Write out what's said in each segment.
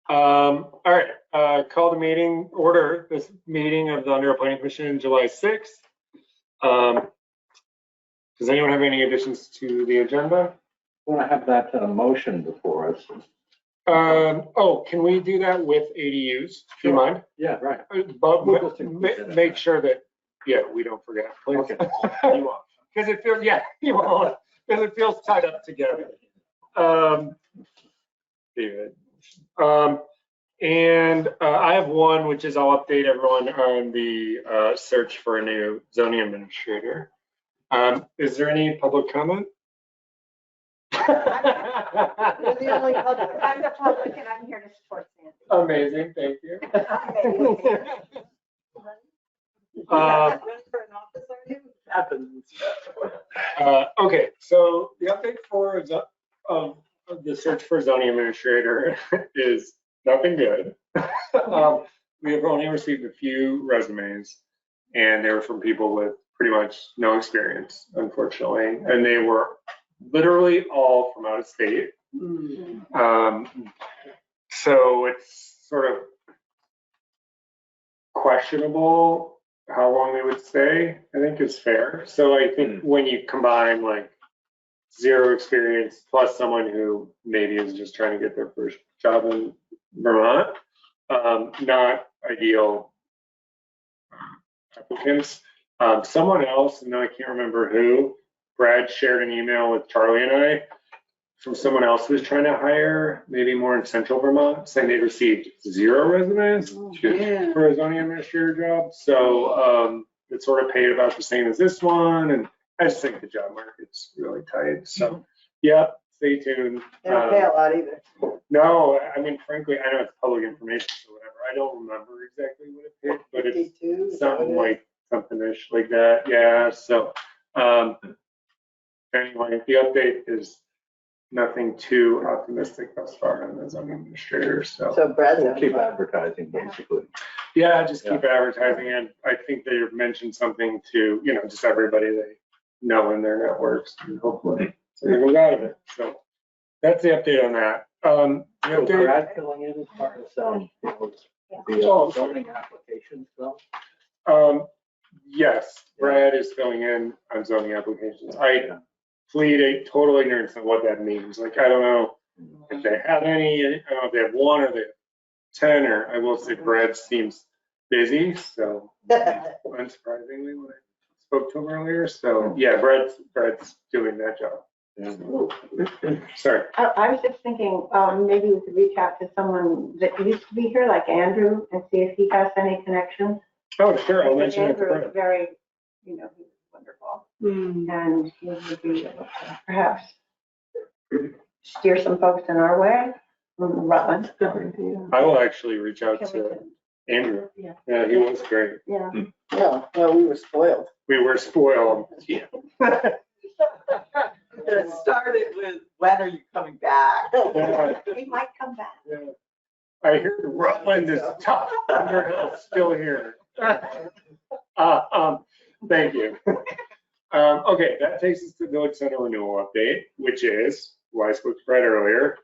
All right, call the meeting order. This meeting of the Underhill Planning Commission, July 6th. Does anyone have any additions to the agenda? I want to have that motion before us. Oh, can we do that with ADUs? Do you mind? Yeah, right. But We'll just include it. make sure that, yeah, we don't forget, please. Okay. You won't. Because it feels, yeah, you won't. Because it feels tied up together. David. And I have one, which is I'll update everyone on the search for a new zoning administrator. Is there any public comment? You're the only public. I'm the public and I'm here to support Sandy. Amazing, thank you. Okay, so the update for the search for zoning administrator is nothing good. We have only received a few resumes, and they were from people with pretty much no experience, unfortunately, and they were literally all from out of state. So it's sort of questionable how long they would stay, I think is fair. So I think when you combine like zero experience plus someone who maybe is just trying to get their first job in Vermont, not ideal applicants. Someone else, and I can't remember who, Brad shared an email with Charlie and I from someone else who was trying to hire, maybe more in central Vermont, saying they received 0 resumes for a zoning administrator job. So it sort of paid about the same as this one. And I just think the job market's really tight. So yeah, stay tuned. They don't pay a lot either. No, I mean, frankly, I know it's public information, so whatever. I don't remember exactly what it paid, but it's something like something-ish like that. Yeah, so anyway, the update is nothing too optimistic thus far on the zoning administrator. So Brad's we'll keep advertising, basically. Yeah, just keep advertising. And I think they mentioned something to, just everybody they know in their networks, and hopefully something goes out of it. So that's the update on that. So Brad filling in as part of the zoning applications, though? Yes, Brad is filling in on zoning applications. I plead total ignorance of what that means. Like, I don't know if they have any, I don't know if they have 1 or they have 10, or I will say Brad seems busy, so unsurprisingly when I spoke to him earlier. So yeah, Brad's doing that job. Sorry. I was just thinking, maybe we could reach out to someone that used to be here, like Andrew, and see if he has any connections. Oh, sure, I'll mention it to Andrew is Brad. very, he was wonderful. And he would be able to perhaps steer some folks in our way from Rutland. I will actually reach out to Andrew. Yeah, he was great. Yeah. Yeah, well, we were spoiled. We were spoiled. Yeah. It started with, when are you coming back? He might come back. Yeah. I hear Rutland is tough. Underhill's still here. Thank you. Okay, that takes us to Village Center renewal update, which is who I spoke to Brad earlier.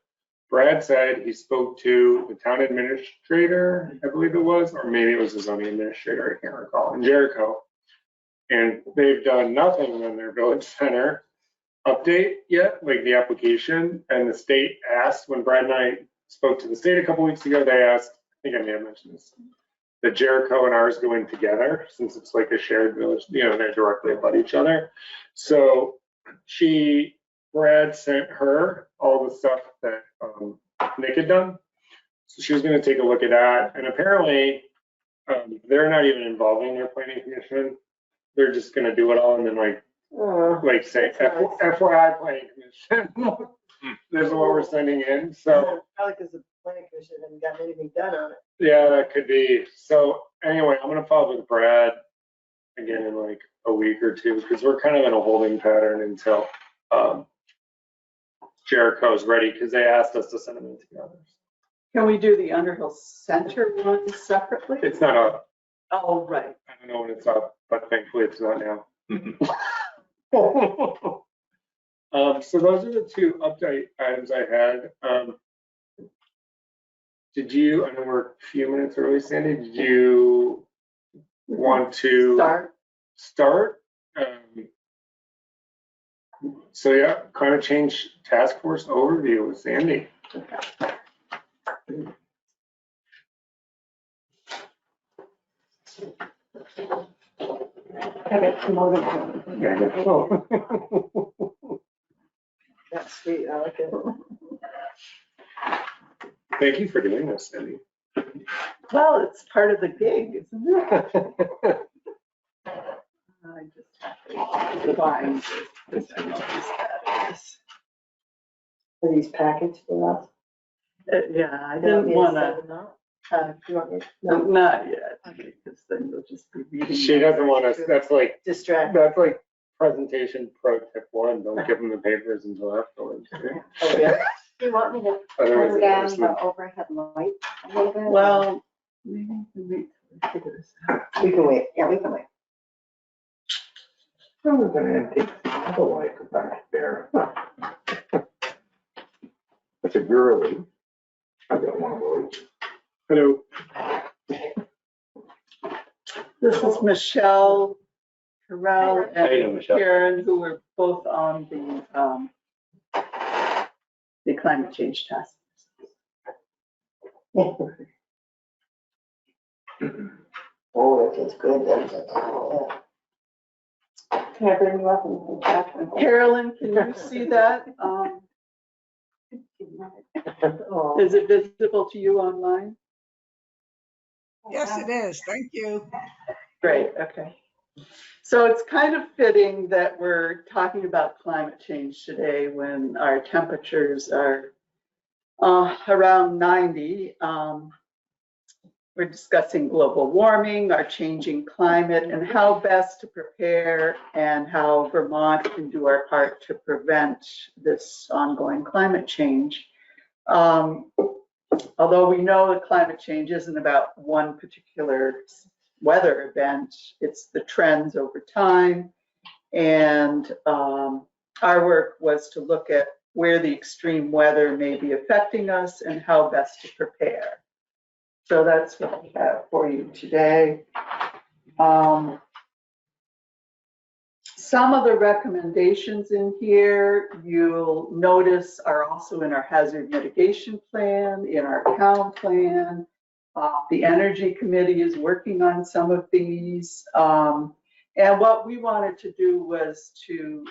Brad said he spoke to the town administrator, I believe it was, or maybe it was the zoning administrator, I can't recall, in Jericho. And they've done nothing on their Village Center update yet, like the application. And the state asked, when Brad and I spoke to the state a couple weeks ago, they asked, I think I may have mentioned this, that Jericho and ours go in together since it's like a shared village, they're directly above each other. So Brad sent her all the stuff that Nick had done. So she was going to take a look at that. And apparently they're not even involving their planning commission. They're just going to do it all and then like say FYI planning commission. This is what we're sending in. So Probably because the planning commission hasn't gotten anything done on it. yeah, that could be. So anyway, I'm going to follow up with Brad again in like a week or two because we're kind of in a holding pattern until Jericho's ready because they asked us to send them in together. Can we do the Underhill Center one separately? It's not up. Oh, right. I don't know when it's up, but thankfully it's not now. So those are the 2 update items I had. did you, I know we're a few minutes early, Sandy, did you want to start? So yeah, climate change task force overview with Sandy. I got some more. That's sweet, I like it. Thank you for doing this, Sandy. Well, it's part of the gig, isn't it? I just have to find this. I know that is. Are these packets for us? Yeah, I You want didn't me to want set to, them up? You want me? No, not yet, because then you'll just be reading. She doesn't want us, that's like distract. presentation pro tip 1, don't give them the papers until afterwards. Right? Oh, yeah. Do you want me to Otherwise, turn down it's the overhead light a little bit? Well, maybe we can wait till we figure this out. We can wait. Yeah, we can wait. I was gonna take the light back there. It's a girly. I got one of those. Hello. This is Michelle Carell How you doing, and Michelle? Karen, who are both on the climate change task. Oh, it is good. Yeah. Can I bring you up and chat? Carolyn, can you see that? Oh, Is it visible to you online? Yes, it is. Thank you. Great, okay. So it's kind of fitting that we're talking about climate change today when our temperatures are around 90. We're discussing global warming, our changing climate, and how best to prepare and how Vermont can do our part to prevent this ongoing climate change. Although we know that climate change isn't about one particular weather event, it's the trends over time. And our work was to look at where the extreme weather may be affecting us and how best to prepare. So that's what we have for you today. Some of the recommendations in here you'll notice are also in our hazard mitigation plan, in our town plan. The Energy Committee is working on some of these. And what we wanted to do was to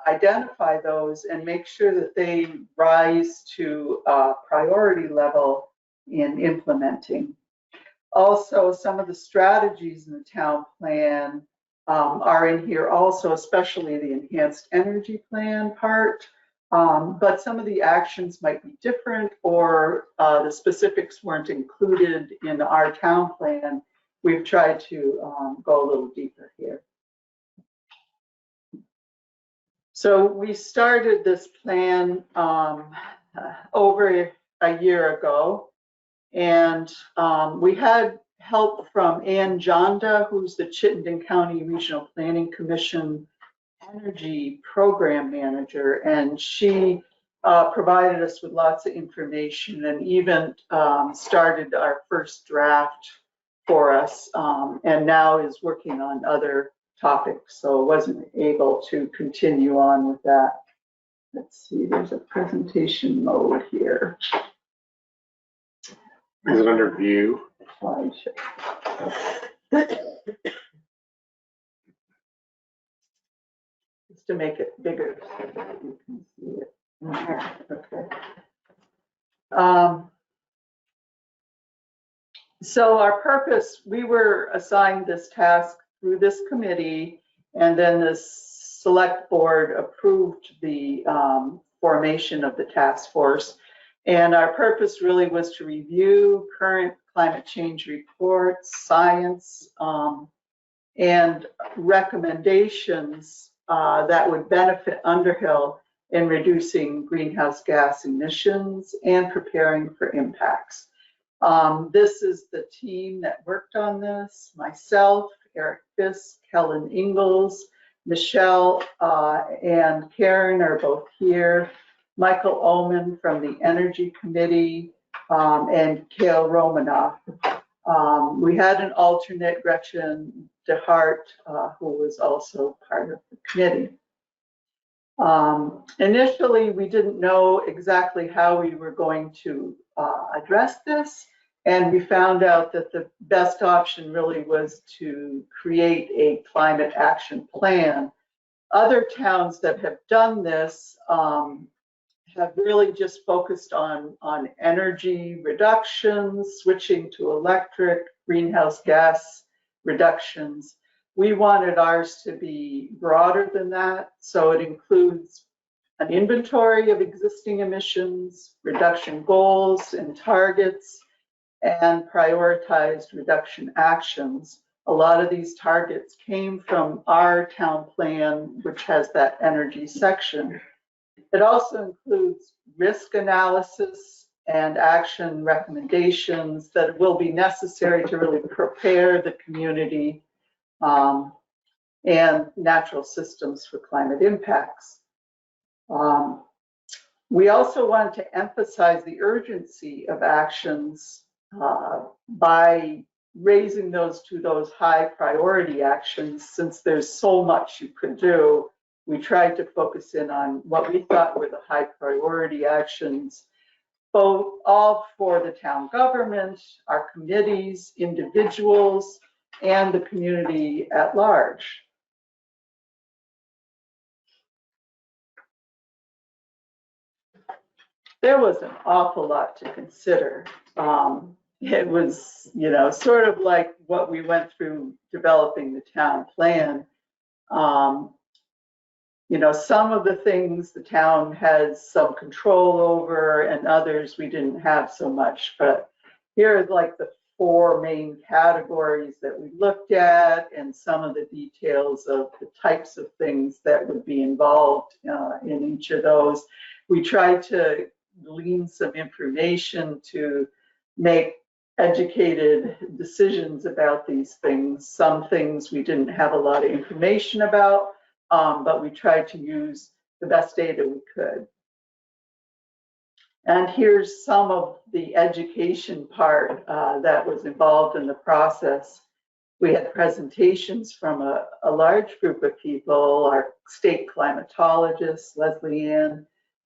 identify those and make sure that they rise to a priority level in implementing. Also, some of the strategies in the town plan are in here also, especially the enhanced energy plan part. But some of the actions might be different, or the specifics weren't included in our town plan. We've tried to go a little deeper here. So we started this plan over a year ago, and we had help from Ann Jonda, who's the Chittenden County Regional Planning Commission Energy Program Manager, and she provided us with lots of information and even started our first draft for us, and now is working on other topics, so wasn't able to continue on with that. Let's see, there's a presentation mode here. Is it under view? Just to make it bigger so that you can see it. Okay. So our purpose, we were assigned this task through this committee, and then the select board approved the formation of the task force. And our purpose really was to review current climate change reports, science, and recommendations that would benefit Underhill in reducing greenhouse gas emissions and preparing for impacts. This is the team that worked on this: myself, Eric Fisk, Helen Ingalls, Michelle and Karen are both here. Michael Ullman from the Energy Committee, and Kale Romanoff. We had an alternate, Gretchen DeHart, who was also part of the committee. Initially, we didn't know exactly how we were going to address this, and we found out that the best option really was to create a climate action plan. Other towns that have done this have really just focused on energy reductions, switching to electric, greenhouse gas reductions. We wanted ours to be broader than that, so it includes an inventory of existing emissions, reduction goals and targets, and prioritized reduction actions. A lot of these targets came from our town plan, which has that energy section. It also includes risk analysis and action recommendations that will be necessary to really prepare the community and natural systems for climate impacts. We also wanted to emphasize the urgency of actions by raising those to those high priority actions. Since there's so much you could do, we tried to focus in on what we thought were the high priority actions, both all for the town government, our committees, individuals, and the community at large. There was an awful lot to consider. It was, sort of like what we went through developing the town plan. Some of the things the town has some control over and others we didn't have so much, but here are like the 4 main categories that we looked at and some of the details of the types of things that would be involved in each of those. We tried to glean some information to make educated decisions about these things. Some things we didn't have a lot of information about, but we tried to use the best data we could. And here's some of the education part that was involved in the process. We had presentations from a large group of people, our state climatologist, Leslie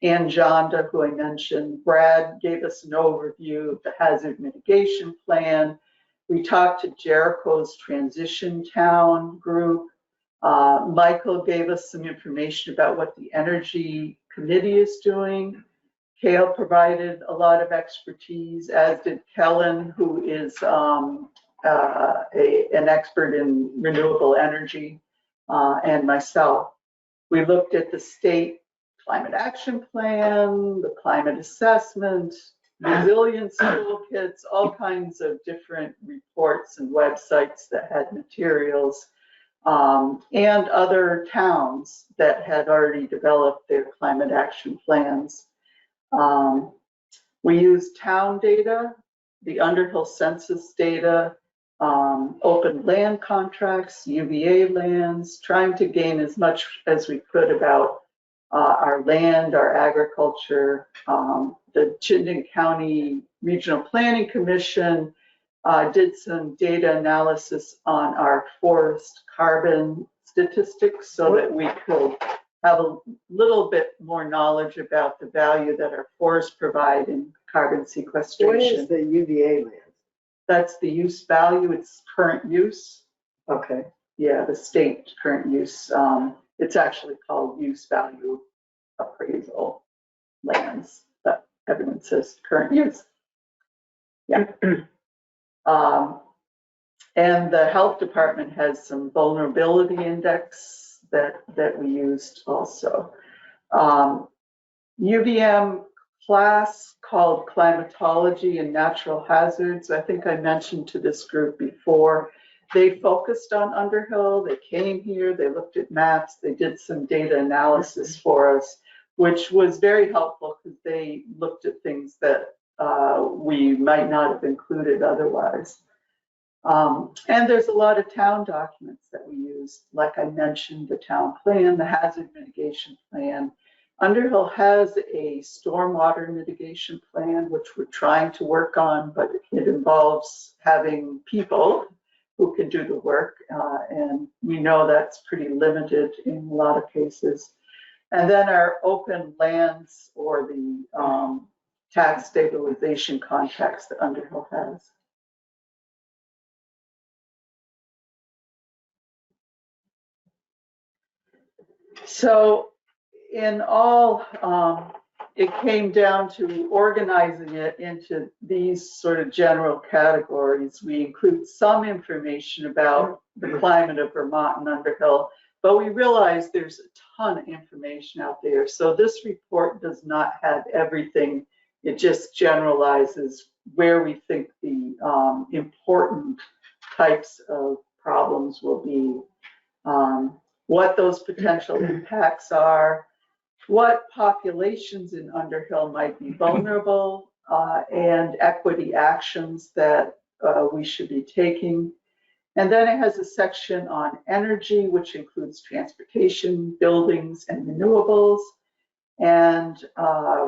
Ann Jonda, who I mentioned. Brad gave us an overview of the hazard mitigation plan. We talked to Jericho's transition town group. Michael gave us some information about what the energy committee is doing. Kale provided a lot of expertise, as did Kellen, who is an expert in renewable energy, and myself. We looked at the state climate action plan, the climate assessment, resilience toolkits, all kinds of different reports and websites that had materials, and other towns that had already developed their climate action plans. We used town data, the Underhill census data, open land contracts, UVA lands, trying to gain as much as we could about our land, our agriculture. The Chittenden County Regional Planning Commission did some data analysis on our forest carbon statistics so that we could have a little bit more knowledge about the value that our forests provide in carbon sequestration. What is the UVA land? That's the use value, it's current use. Okay. Yeah, the state current use. It's actually called use value appraisal lands, but everyone says current use. Yeah. And the health department has some vulnerability index that we used also. UVM class called climatology and natural hazards. I think I mentioned to this group before. They focused on Underhill, they came here, they looked at maps, they did some data analysis for us, which was very helpful because they looked at things that we might not have included otherwise. And there's a lot of town documents that we use. Like I mentioned, the town plan, the hazard mitigation plan, Underhill has a stormwater mitigation plan, which we're trying to work on, but it involves having people who can do the work. And we know that's pretty limited in a lot of cases. And then our open lands or the tax stabilization contracts that Underhill has. So in all, it came down to organizing it into these sort of general categories. We include some information about the climate of Vermont and Underhill, but we realize there's a ton of information out there. So this report does not have everything. It just generalizes where we think the important types of problems will be, what those potential impacts are, what populations in Underhill might be vulnerable, and equity actions that we should be taking. And then it has a section on energy, which includes transportation, buildings, and renewables, and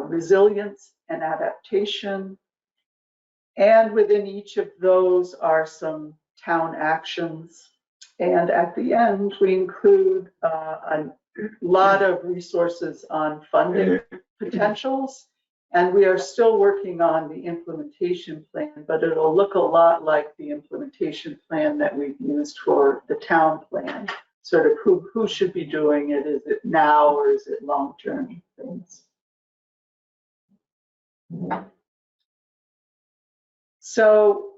resilience and adaptation. And within each of those are some town actions. And at the end, we include a lot of resources on funding potentials. And we are still working on the implementation plan, but it'll look a lot like the implementation plan that we've used for the town plan. Sort of who should be doing it? Is it now or is it long-term things? So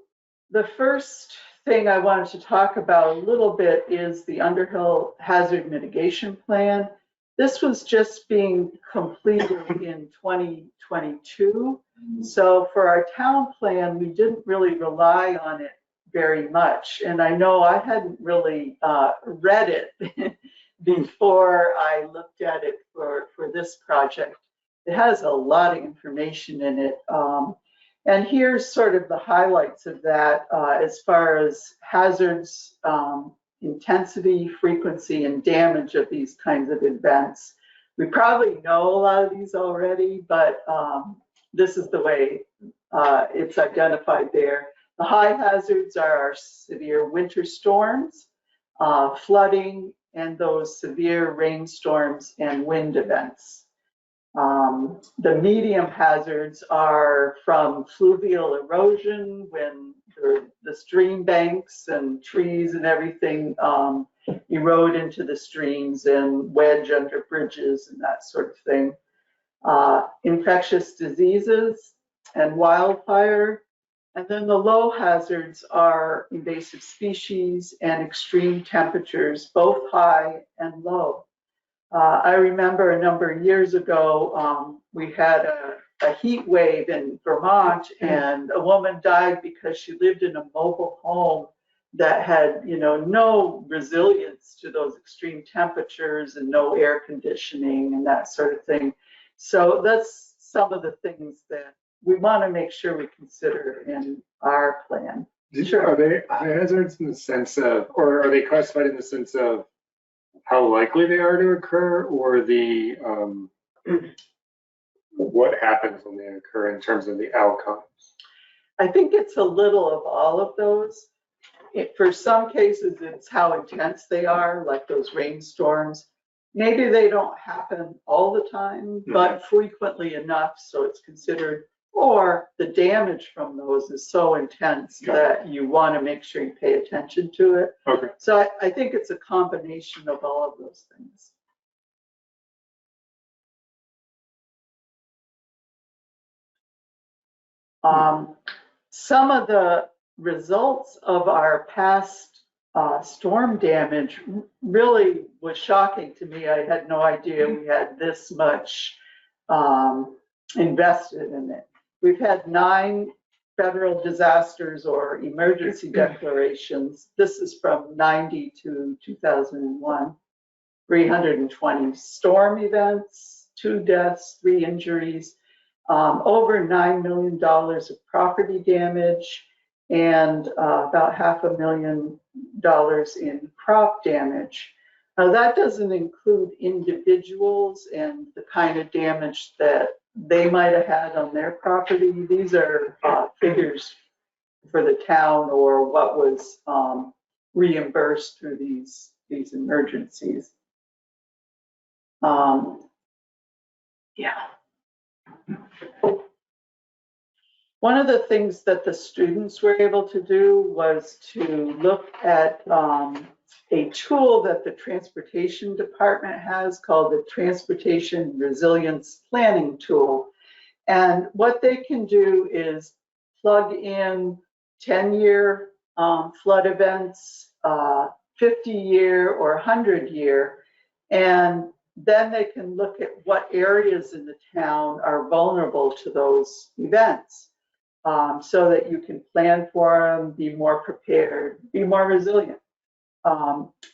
the first thing I wanted to talk about a little bit is the Underhill Hazard Mitigation Plan. This was just being completed in 2022. So for our town plan, we didn't really rely on it very much. And I know I hadn't really read it before I looked at it for this project. It has a lot of information in it. And here's sort of the highlights of that as far as hazards, intensity, frequency, and damage of these kinds of events. We probably know a lot of these already, but this is the way it's identified there. The high hazards are our severe winter storms, flooding, and those severe rainstorms and wind events. The medium hazards are from fluvial erosion, when the stream banks and trees and everything erode into the streams and wedge under bridges and that sort of thing. Infectious diseases and wildfire. And then the low hazards are invasive species and extreme temperatures, both high and low. I remember a number of years ago, we had a heat wave in Vermont, and a woman died because she lived in a mobile home that had, no resilience to those extreme temperatures and no air conditioning and that sort of thing. So that's some of the things that we want to make sure we consider in our plan. Sure. Are they hazards in the sense of, or are they classified in the sense of how likely they are to occur, or the what happens when they occur in terms of the outcomes? I think it's a little of all of those. For some cases, it's how intense they are, like those rainstorms. Maybe they don't happen all the time, but frequently enough so it's considered, or the damage from those is so intense that you want to make sure you pay attention to it. Okay. So I think it's a combination of all of those things. Some of the results of our past storm damage really was shocking to me. I had no idea we had this much invested in it. We've had 9 federal disasters or emergency declarations. This is from 90 to 2001. 320 storm events, 2 deaths, 3 injuries, over $9 million of property damage, and about $500,000 in crop damage. Now, that doesn't include individuals and the kind of damage that they might have had on their property. These are figures for the town or what was reimbursed through these emergencies. Yeah. One of the things that the students were able to do was to look at a tool that the transportation department has called the Transportation Resilience Planning Tool. And what they can do is plug in 10-year flood events, 50-year or 100-year, and then they can look at what areas in the town are vulnerable to those events, so that you can plan for them, be more prepared, be more resilient.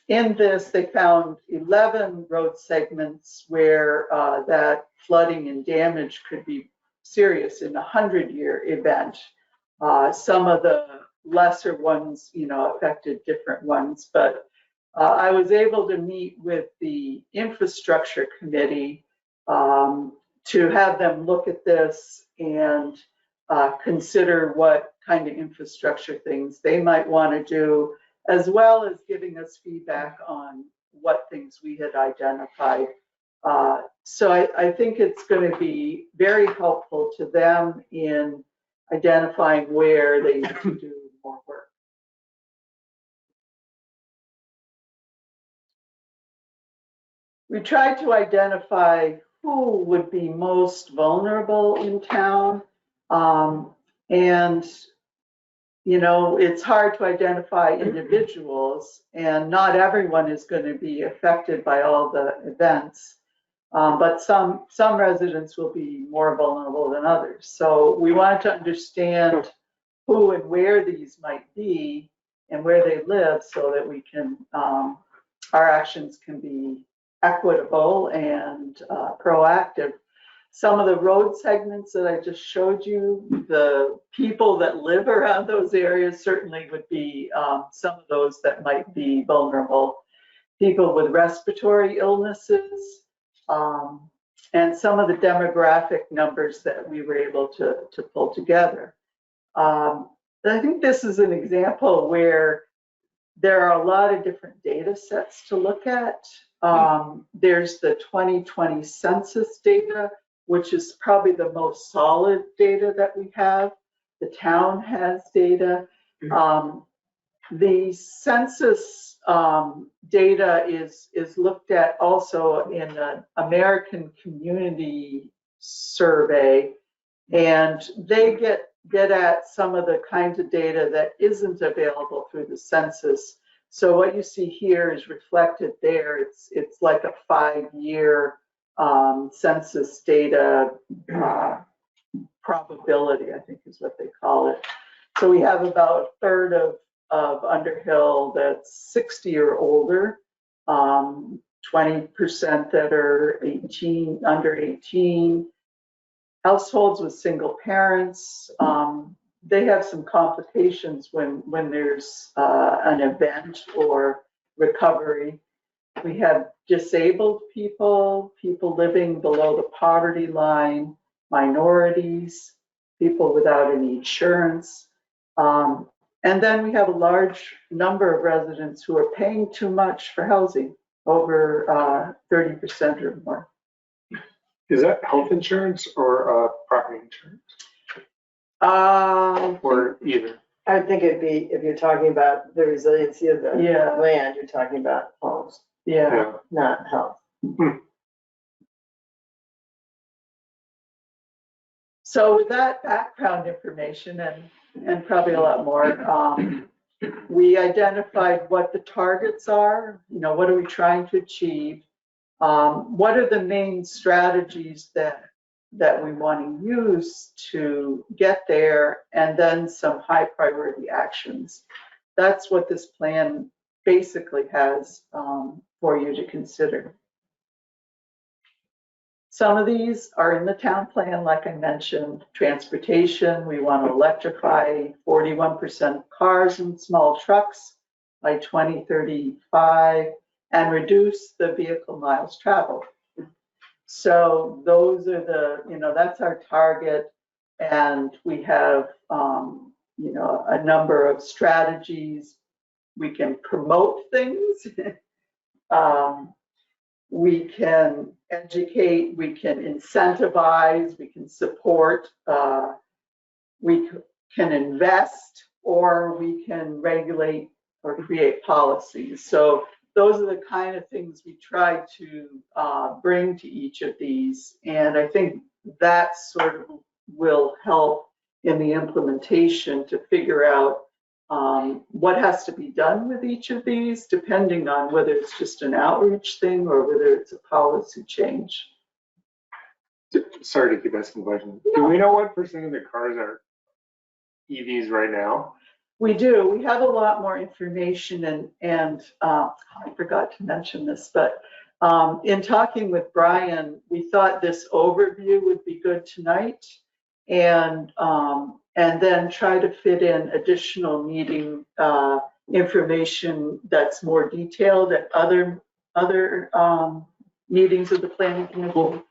In this, they found 11 road segments where that flooding and damage could be serious in a 100-year event. Some of the lesser ones, affected different ones, but I was able to meet with the infrastructure committee to have them look at this and consider what kind of infrastructure things they might want to do, as well as giving us feedback on what things we had identified. So I think it's going to be very helpful to them in identifying where they need to do more work. We tried to identify who would be most vulnerable in town. And it's hard to identify individuals, and not everyone is going to be affected by all the events. But some residents will be more vulnerable than others. So we wanted to understand who and where these might be and where they live, so that we can, our actions can be equitable and proactive. Some of the road segments that I just showed you, the people that live around those areas certainly would be some of those that might be vulnerable. People with respiratory illnesses, and some of the demographic numbers that we were able to pull together. I think this is an example where there are a lot of different data sets to look at. There's the 2020 census data, which is probably the most solid data that we have. The town has data. The census data is looked at also in the American Community Survey, and they get at some of the kinds of data that isn't available through the census. So what you see here is reflected there. It's like a 5-year census data probability, I think is what they call it. So we have about a third of Underhill that's 60 or older, 20% that are under 18. Households with single parents, they have some complications when there's an event or recovery. We have disabled people, people living below the poverty line, minorities, people without any insurance. And then we have a large number of residents who are paying too much for housing, over 30% or more. Is that health insurance or property insurance? Or either? I would think it'd be, if you're talking about the resiliency of the land, you're talking about homes, not health. So with that background information and probably a lot more, we identified what the targets are, what are we trying to achieve, what are the main strategies that we want to use to get there, and then some high priority actions. That's what this plan basically has for you to consider. Some of these are in the town plan, like I mentioned. Transportation, we want to electrify 41% of cars and small trucks by 2035. and reduce the vehicle miles traveled. So those are that's our target. And we have, a number of strategies. We can promote things. We can educate, we can incentivize, we can support, we can invest, or we can regulate or create policies. So those are the kind of things we try to bring to each of these. And I think that sort of will help in the implementation to figure out what has to be done with each of these, depending on whether it's just an outreach thing or whether it's a policy change. Sorry to keep asking questions. Do we know what % of the cars are EVs right now? We do. We have a lot more information, and I forgot to mention this, but in talking with Brian, we thought this overview would be good tonight, and then try to fit in additional meeting information that's more detailed at other meetings of the Planning Commission.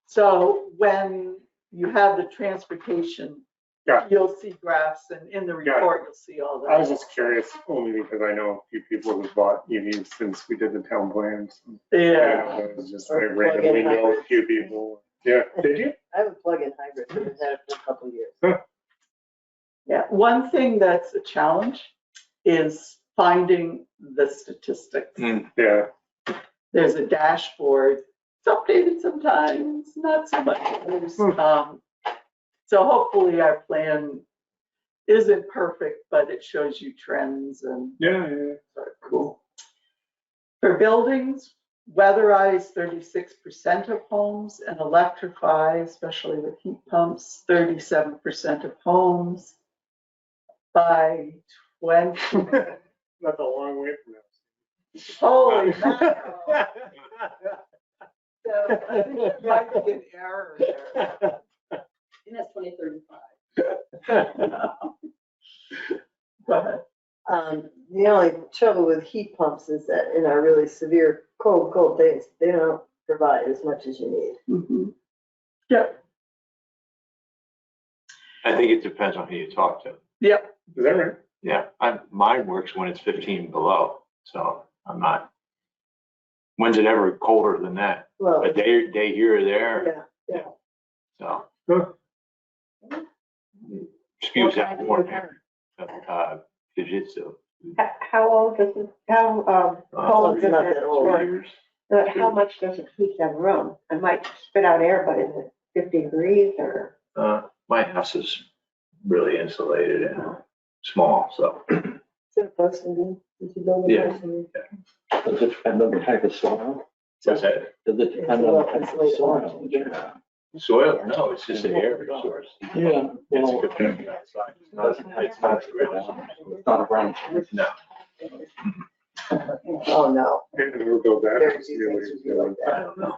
So when you have the transportation, you'll see graphs, and in the report, you'll see all that. I was just curious only because I know a few people who've bought EVs since we did the town plans. Yeah. It was just I randomly know a few people. Yeah, did you? I have a plug-in hybrid, but I've had it for a couple of years. Yeah, one thing that's a challenge is finding the statistics. Yeah. There's a dashboard. It's updated sometimes, not so much. So hopefully our plan isn't perfect, but it shows you trends and Yeah. cool. For buildings, weatherize 36% of homes and electrify, especially with heat pumps, 37% of homes by 20. That's a long way from now. Holy mackerel. So I think there might be an error there. And that's 2035. Go ahead. The only trouble with heat pumps is that in our really severe cold days, they don't provide as much as you need. Mm-hmm. Yep. I think it depends on who you talk to. Yep. Is that right? Yeah, mine works when it's 15 below, so I'm not. When's it ever colder than that? Well, A day here or there. yeah. So Huh. spews out more Fujitsu. How old does it, cold it's does not it, that old. or how much does it heat that room? It might spit out air, but is it 50 degrees or? My house is really insulated and small, so. Is it a Poston? Did you build a Yeah. Poston? Does it depend on the type of soil? What's that? Does it depend on the type of soil? Soil? No, it's just an air source. Yeah. It's Well, good thing outside. It's not the ground. it's not a brown. No. Oh, no. And we'll build that. Very few things would be like I that. don't know.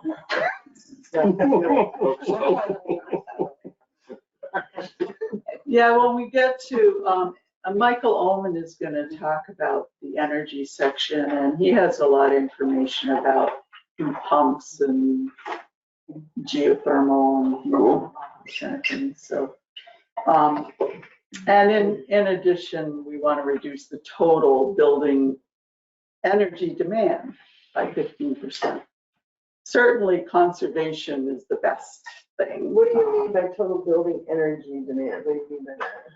Yeah, when we get to, Michael Ullman is going to talk about the energy section, and he has a lot of information about heat pumps and geothermal and all those kind of things. So, and in addition, we want to reduce the total building energy demand by 15%. Certainly, conservation is the best thing. What do you mean by total building energy demand? What do you mean by that?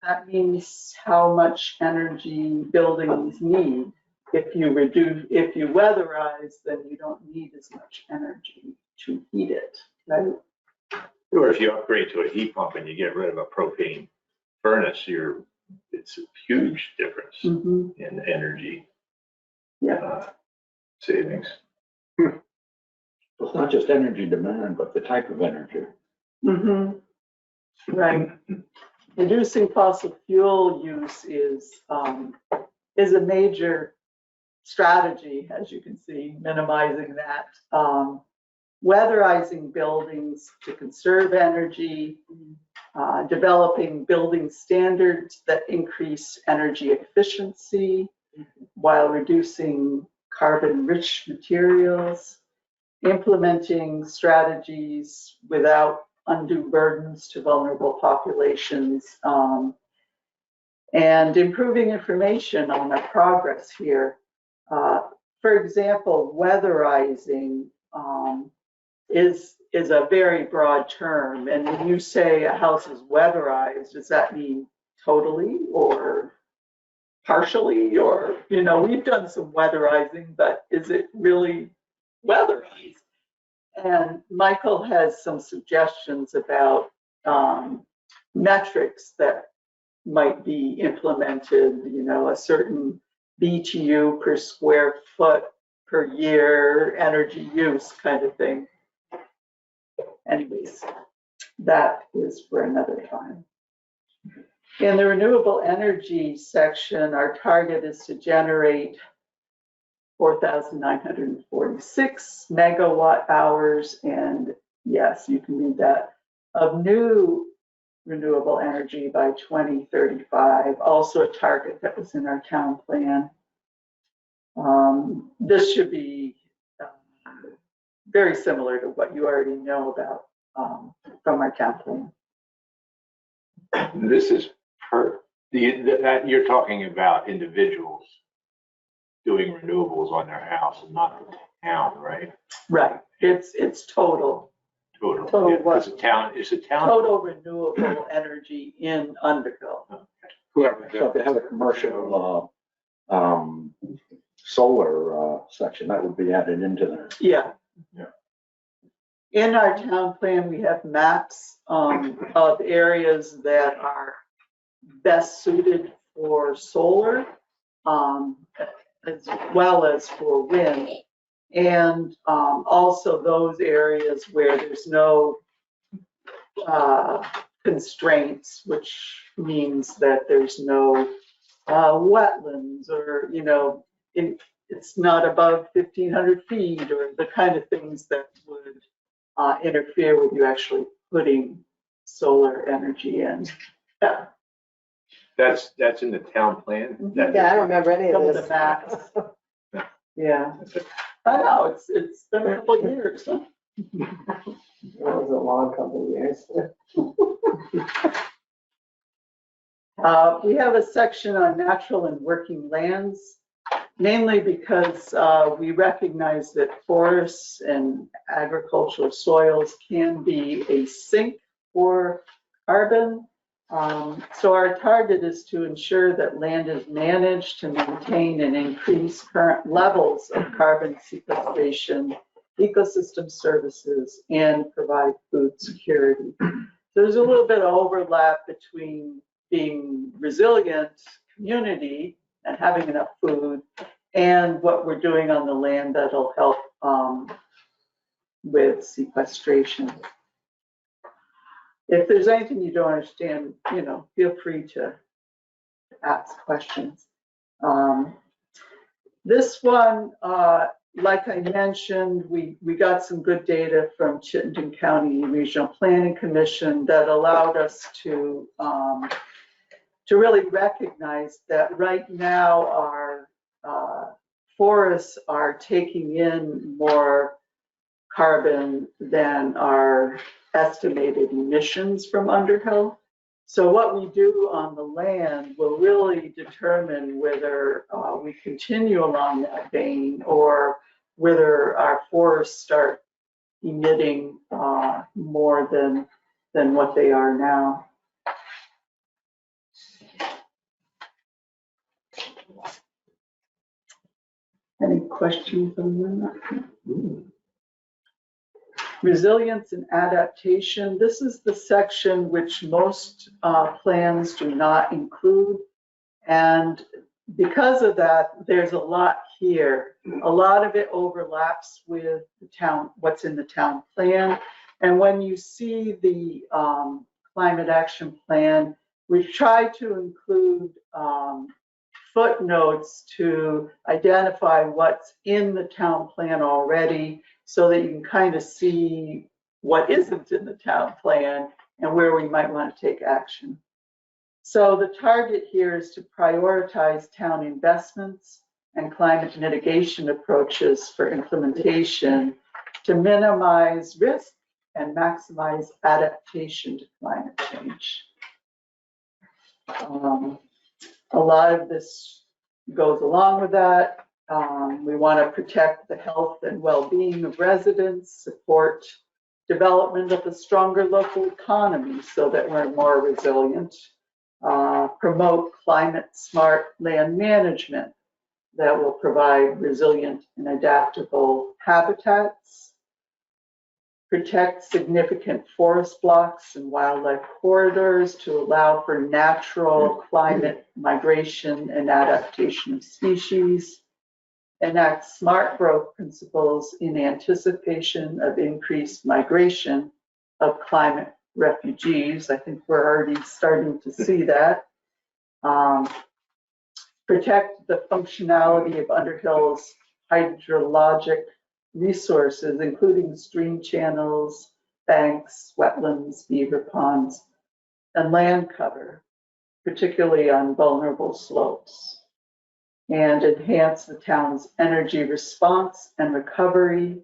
That means how much energy buildings need. If you weatherize, then you don't need as much energy to heat it, right? Or if you upgrade to a heat pump and you get rid of a propane furnace, it's a huge difference Mm-hmm. in energy Yeah. savings. It's not just energy demand, but the type of energy. Mm-hmm. Right. Reducing fossil fuel use is a major strategy, as you can see, minimizing that. Weatherizing buildings to conserve energy, developing building standards that increase energy efficiency while reducing carbon-rich materials, implementing strategies without undue burdens to vulnerable populations, and improving information on our progress here. For example, weatherizing is a very broad term. And when you say a house is weatherized, does that mean totally or partially? Or, you know, we've done some weatherizing, but is it really weatherized? And Michael has some suggestions about metrics that might be implemented, you know, a certain BTU per square foot per year, energy use kind of thing. Anyways, that is for another time. In the renewable energy section, our target is to generate 4,946 megawatt hours, and yes, you can read that, of new renewable energy by 2035, also a target that was in our town plan. This should be very similar to what you already know about from our town plan. This is that you're talking about individuals doing renewables on their house and not the town, right? Right, it's total. Total. Yeah, what? It's a town. Total renewable energy in Underhill. Whoever. So if they have a commercial, solar, section, that would be added into there. Yeah. Yeah. In our town plan, we have maps of areas that are best suited for solar, as well as for wind. And also those areas where there's no constraints, which means that there's no wetlands, or, you know, it's not above 1,500 feet, or the kind of things that would interfere with you actually putting solar energy in. Yeah. That's in the town plan? Yeah, Yeah, I don't remember any Some of of the this. maps. Yeah. I know, it's been a couple of years. Huh? That was a long couple of years. We have a section on natural and working lands, mainly because we recognize that forests and agricultural soils can be a sink for carbon. So our target is to ensure that land is managed to maintain and increase current levels of carbon sequestration, ecosystem services, and provide food security. There's a little bit of overlap between being resilient community and having enough food and what we're doing on the land that'll help with sequestration. If there's anything you don't understand, you know, feel free to ask questions. This one, like I mentioned, we got some good data from Chittenden County Regional Planning Commission that allowed us to really recognize that right now our forests are taking in more carbon than our estimated emissions from Underhill. So what we do on the land will really determine whether we continue along that vein or whether our forests start emitting more than what they are now. Any questions on that? Resilience and adaptation. This is the section which most plans do not include. And because of that, there's a lot here. A lot of it overlaps with the town, what's in the town plan. And when you see the climate action plan, we've tried to include footnotes to identify what's in the town plan already, so that you can kind of see what isn't in the town plan and where we might want to take action. So the target here is to prioritize town investments and climate mitigation approaches for implementation to minimize risk and maximize adaptation to climate change. A lot of this goes along with that. We want to protect the health and well-being of residents, support development of a stronger local economy so that we're more resilient, promote climate-smart land management that will provide resilient and adaptable habitats, protect significant forest blocks and wildlife corridors to allow for natural climate migration and adaptation of species, enact smart growth principles in anticipation of increased migration of climate refugees. I think we're already starting to see that. Protect the functionality of Underhill's hydrologic resources, including stream channels, banks, wetlands, beaver ponds, and land cover, particularly on vulnerable slopes, and enhance the town's energy response and recovery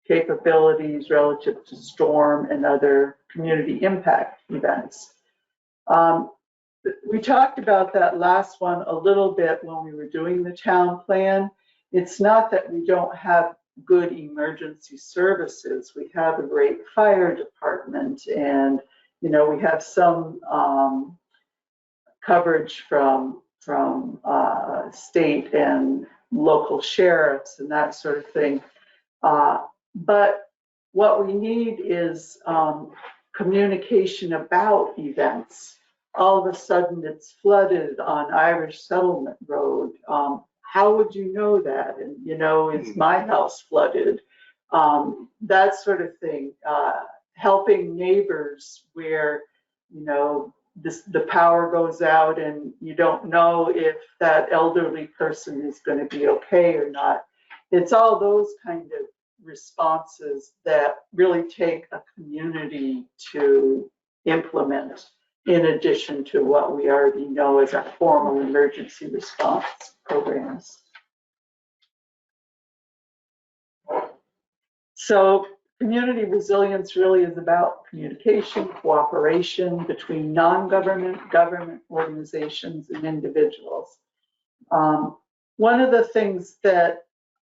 capabilities relative to storm and other community impact events. We talked about that last one a little bit when we were doing the town plan. It's not that we don't have good emergency services. We have a great fire department, and we have some coverage from state and local sheriffs and that sort of thing. But what we need is communication about events. All of a sudden it's flooded on Irish Settlement Road. How would you know that? And, is my house flooded? That sort of thing. Helping neighbors where, the power goes out and you don't know if that elderly person is going to be okay or not. It's all those kind of responses that really take a community to implement, in addition to what we already know as our formal emergency response programs. So community resilience really is about communication, cooperation between non-government, government organizations, and individuals. One of the things that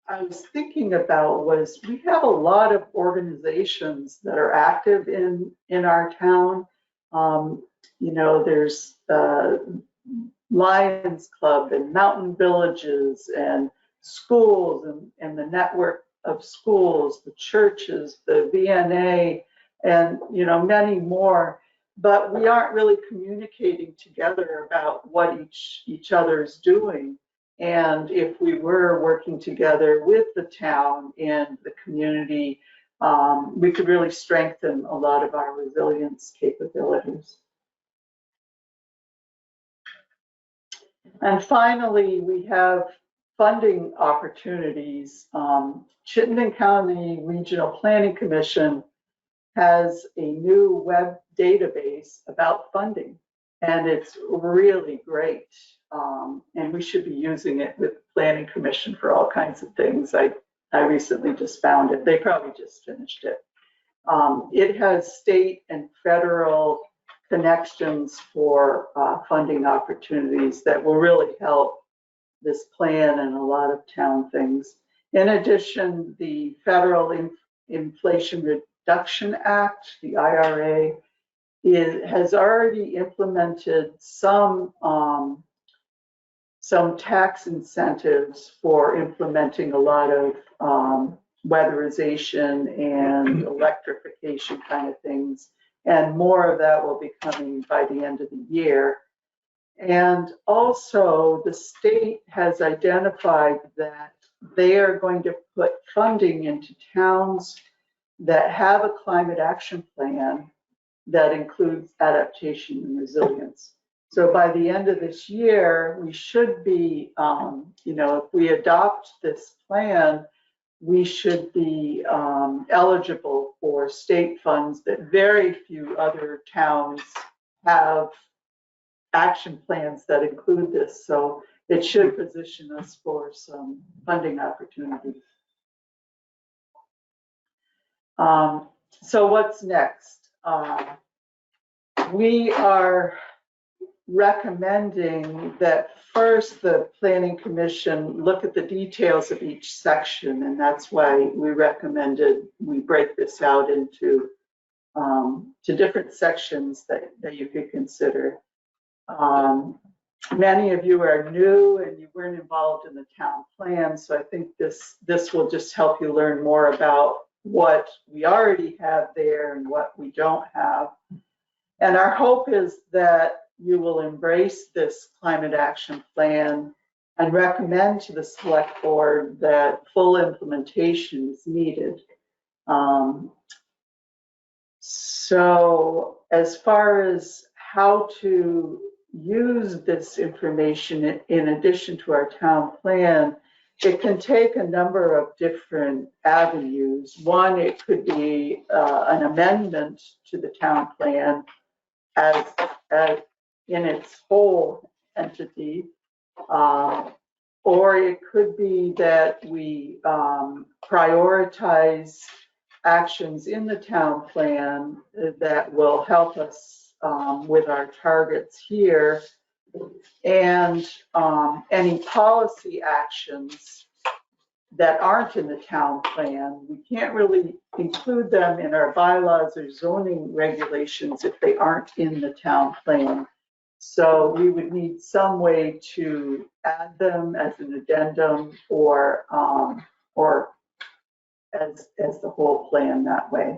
I was thinking about was we have a lot of organizations that are active in our town. There's the Lions Club and Mountain Villages and schools and the network of schools, the churches, the VNA, and many more. But we aren't really communicating together about what each other is doing. And if we were working together with the town and the community, we could really strengthen a lot of our resilience capabilities. And finally, we have funding opportunities. Chittenden County Regional Planning Commission has a new web database about funding, and it's really great. And we should be using it with the Planning Commission for all kinds of things. I recently just found it. They probably just finished it. It has state and federal connections for funding opportunities that will really help this plan and a lot of town things. In addition, the Federal Inflation Reduction Act, the IRA, has already implemented some tax incentives for implementing a lot of weatherization and electrification kind of things. And more of that will be coming by the end of the year. And also the state has identified that they are going to put funding into towns that have a climate action plan that includes adaptation and resilience. So by the end of this year, we should be, if we adopt this plan, we should be eligible for state funds that very few other towns have action plans that include this. So it should position us for some funding opportunities. So what's next? We are recommending that first the Planning Commission look at the details of each section, and that's why we recommended we break this out into to different sections that you could consider. Many of you are new and you weren't involved in the town plan, so I think this will just help you learn more about what we already have there and what we don't have. And our hope is that you will embrace this climate action plan and recommend to the select board that full implementation is needed. So as far as how to use this information in addition to our town plan, it can take a number of different avenues. One, it could be an amendment to the town plan as in its whole entity, or it could be that we prioritize actions in the town plan that will help us with our targets here, and any policy actions that aren't in the town plan. We can't really include them in our bylaws or zoning regulations if they aren't in the town plan. So we would need some way to add them as an addendum or as the whole plan that way.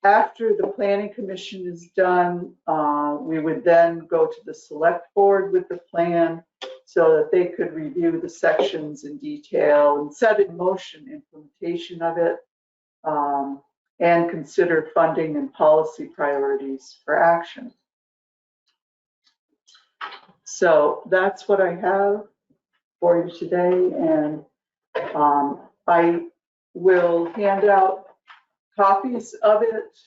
After the Planning Commission is done, we would then go to the select board with the plan so that they could review the sections in detail and set in motion implementation of it, and consider funding and policy priorities for action. So that's what I have for you today, and I will hand out copies of it.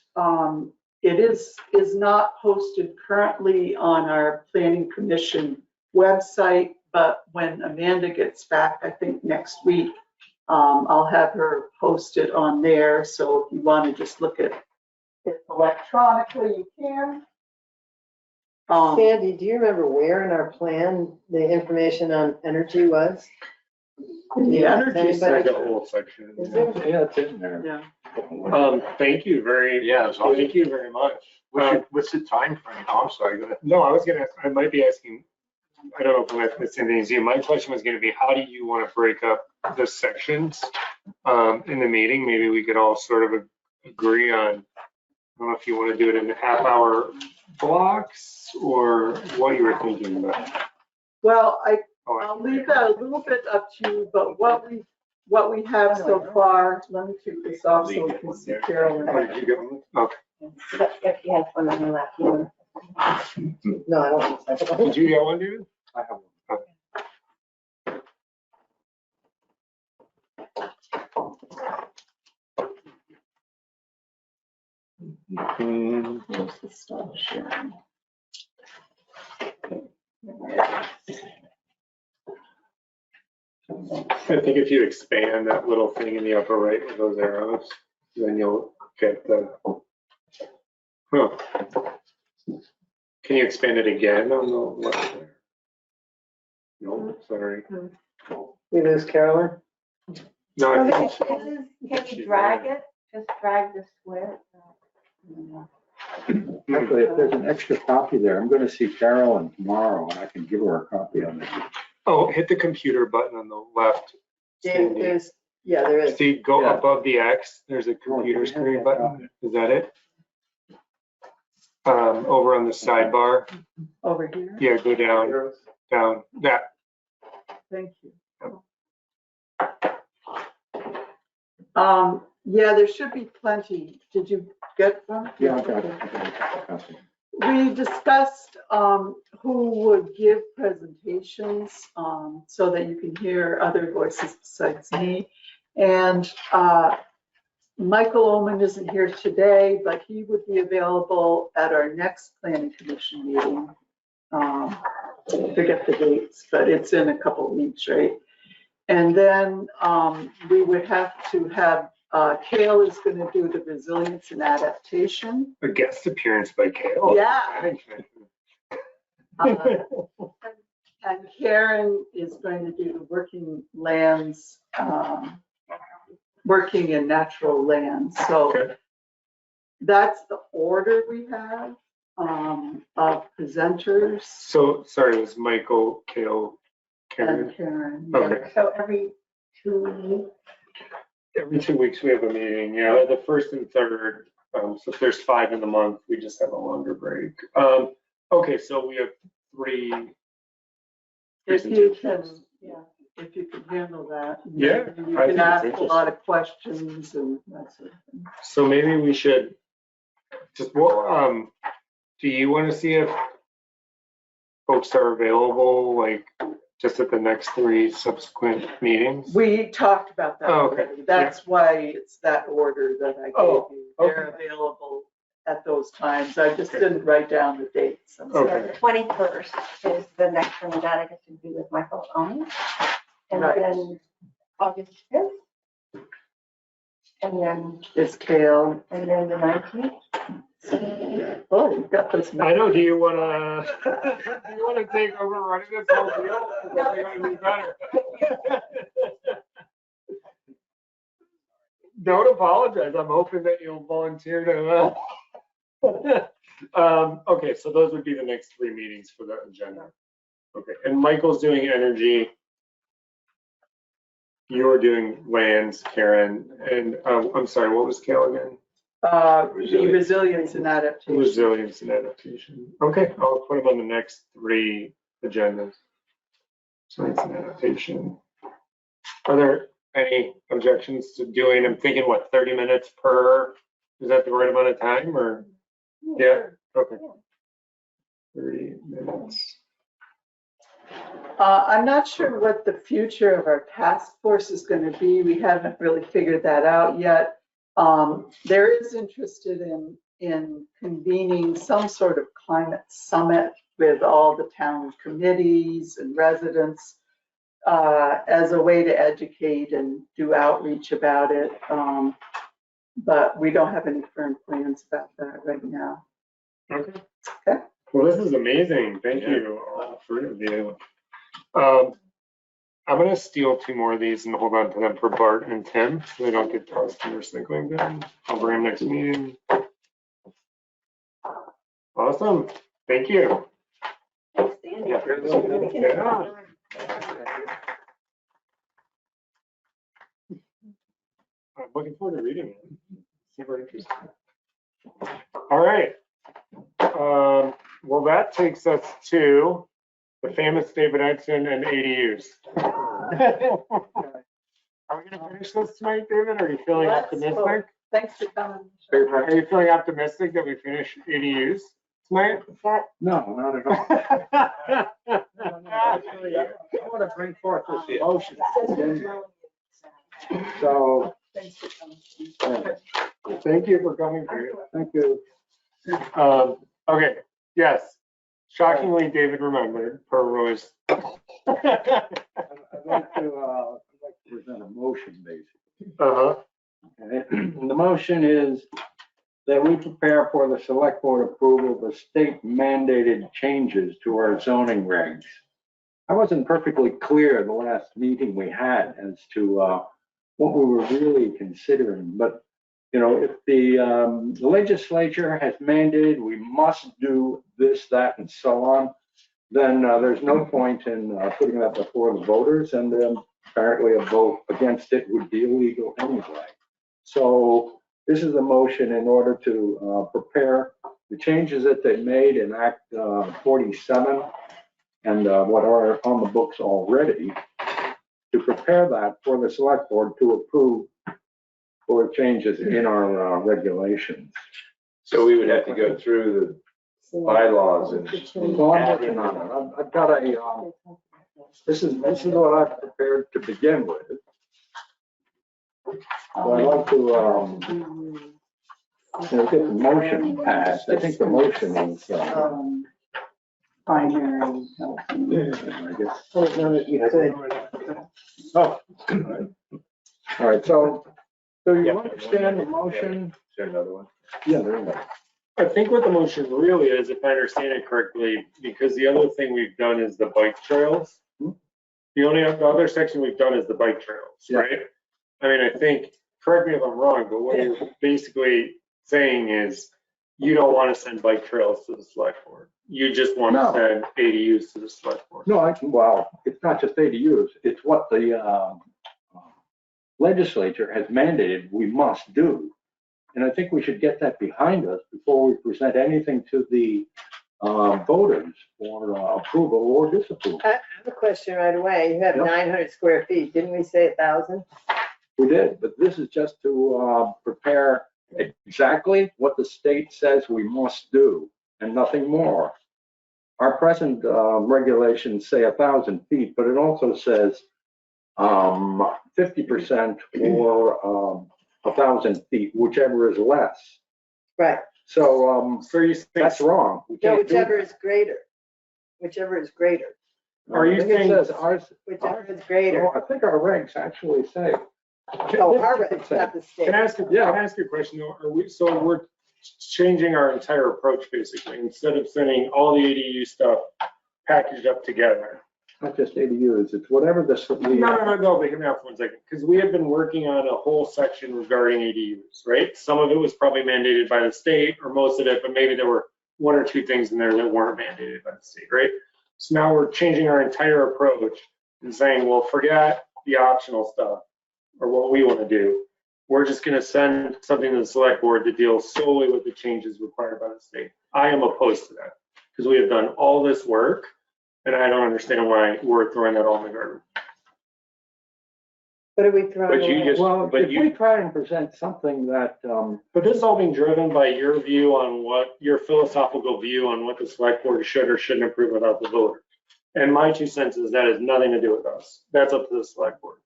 It is not posted currently on our Planning Commission website, but when Amanda gets back, I think next week, I'll have her post it on there. So if you want to just look at it electronically, you can. Sandy, do you remember where in our plan the information on energy was? The energy It's like a section. whole section. Is there? Yeah, it's in there. Yeah. Thank you very, Yeah, it's awesome. thank you very much. What's the time frame? Oh, I'm sorry, go ahead. No, I was gonna ask, I might be asking, I don't know if I'm asking the same thing as you. My question was gonna be, how do you want to break up the sections in the meeting? Maybe we could all sort of agree on, I don't know if you want to do it in half-hour blocks or what you were thinking about. Well, Oh, I'll leave that a little bit up to you, but what we have so far, let me take this off so we can see Oh, Carolyn. did you get one? Okay. If you have one on your lap, you No, I don't think so. Did you get one, dude? I have one. Where's the stop sharing? I think if you expand that little thing in the upper right with those arrows, then you'll get the, huh. Can you expand it again on the left there? No, sorry. We lose Carolyn? No, I think can you drag it? Just drag the square. Actually, if there's an extra copy there, I'm going to see Carolyn tomorrow and I can give her a copy on it. Oh, hit the computer button on the left. There is. See, go Yeah. above the X, there's a computer screen button. Is that it? Over on the sidebar. Over here? Yeah, go down, that. Thank you. Yeah, there should be plenty. Did you get them? Yeah, I got it. We discussed who would give presentations so that you can hear other voices besides me. And Michael Ullman isn't here today, but he would be available at our next Planning Commission meeting. Forget the dates, but it's in a couple of weeks, right? And then we would have to have, Kale is going to do the resilience and adaptation. A guest appearance by Kale. Yeah. And Karen is going to do the working lands, working in natural lands. So Okay. that's the order we have of presenters. So, sorry, it was Michael, Kale, Karen. And Karen. Okay. So every 2 weeks. Every 2 weeks we have a meeting, yeah, the first and third. So if there's 5 in the month, we just have a longer break. Okay, so we have 3 If you can, presentations. if you can handle that. Yeah, You I can think ask it's a lot of questions and that sort of thing. So maybe we should just, well, do you want to see if folks are available, like, just at the next 3 subsequent meetings? We talked about that Oh, okay. already. That's why it's that order that I gave you. They're okay. available at those times. I just didn't write down the dates. I'm So sorry. Okay. the 21st is the next one that I get to do with Michael Owen. And Right. then August 5th. And then, It's Kale. the 19th. Oh, you've got this. I know, do you want to take over running this whole deal? Because I think I do better. Don't apologize. I'm hoping that you'll volunteer to. Okay, so those would be the next 3 meetings for the agenda. Okay, and Michael's doing energy. You're doing lands, Karen, and I'm sorry, what was Kale again? The resilience and adaptation. Resilience and adaptation. Okay, I'll put them on the next 3 agendas. Resilience and adaptation. Are there any objections to doing, I'm thinking, what, 30 minutes per? Is that the right amount of time or? Yeah, okay. 30 minutes. I'm not sure what the future of our task force is going to be. We haven't really figured that out yet. There is interested in convening some sort of climate summit with all the town committees and residents as a way to educate and do outreach about it. But we don't have any firm plans about that right now. Okay. Okay. Well, this is amazing. Thank you, all 3 of you. I'm going to steal 2 more of these and hold on to them for Bart and Tim so they don't get tossed in recycling bin. I'll bring them next meeting. Awesome. Thank you. Yeah. I'm looking forward to reading it. Super interesting. All right. Well, that takes us to the famous David Edson and ADUs. Are we going to finish this tonight, David? Are you feeling Let's optimistic? hope. Thanks for coming. Are you feeling optimistic that we finish ADUs tonight? No, not at all. Actually, I want to bring forth this motion. So, Thanks for coming. Thank you for coming here. thank you. Okay, yes. Shockingly, David remembered, per Roy's. I'd like to present a motion, basically. Uh-huh. Okay. The motion is that we prepare for the select board approval of the state mandated changes to our zoning regs. I wasn't perfectly clear the last meeting we had as to what we were really considering, but you know, if the legislature has mandated we must do this, that, and so on, then there's no point in putting that before the voters, and apparently a vote against it would be illegal anyway. So this is a motion in order to prepare the changes that they made in Act 47 and what are on the books already, to prepare that for the select board to approve for changes in our regulations. So we would have to go through the bylaws and. So I'm working on it. I've got a, this is what I've prepared to begin with. So I'd like to, get the motion passed. I think the motion is, primary health. I guess. I don't know that you could. Oh, all right, so do Yeah. you understand the motion? Is there another one? Yeah, there you go. I think what the motion really is, if I understand it correctly, because the other thing we've done is the bike trails. The other section we've done is the bike trails, Yeah. right? I mean, I think, correct me if I'm wrong, but what you're basically saying is you don't want to send bike trails to the select board. You just want No. to send ADUs to the select board. No, well, it's not just ADUs, it's what the legislature has mandated we must do. And I think we should get that behind us before we present anything to the voters for approval or disapproval. I have a question right away. You have Yep. 900 square feet. Didn't we say 1,000? We did, but this is just to prepare exactly what the state says we must do and nothing more. Our present regulations say 1,000 feet, but it also says 50% or 1,000 feet, whichever is less. Right. So So you think, that's wrong. We No, can't do whichever that. is greater. Whichever is greater. Are you I think it saying- says ours, Whichever is greater. I think our regs actually say. Oh, our regs, not the state. can I ask you a question though? So we're changing our entire approach basically, instead of sending all the ADU stuff packaged up together. Not just ADUs, it's whatever the. No, but hear me out for 1 second, because we have been working on a whole section regarding ADUs, right? Some of it was probably mandated by the state, or most of it, but maybe there were 1 or 2 things in there that weren't mandated by the state, right? So now we're changing our entire approach and saying, well, forget the optional stuff, or what we want to do. We're just going to send something to the select board that deals solely with the changes required by the state. I am opposed to that, because we have done all this work, and I don't understand why we're throwing that all in the garbage. What are we throwing But you away? just- Well, but if you- we try and present something that, But this is all being driven by your view on what, your philosophical view on what the select board should or shouldn't approve without the voter. And my 2 cents is that has nothing to do with us. That's up to the select board.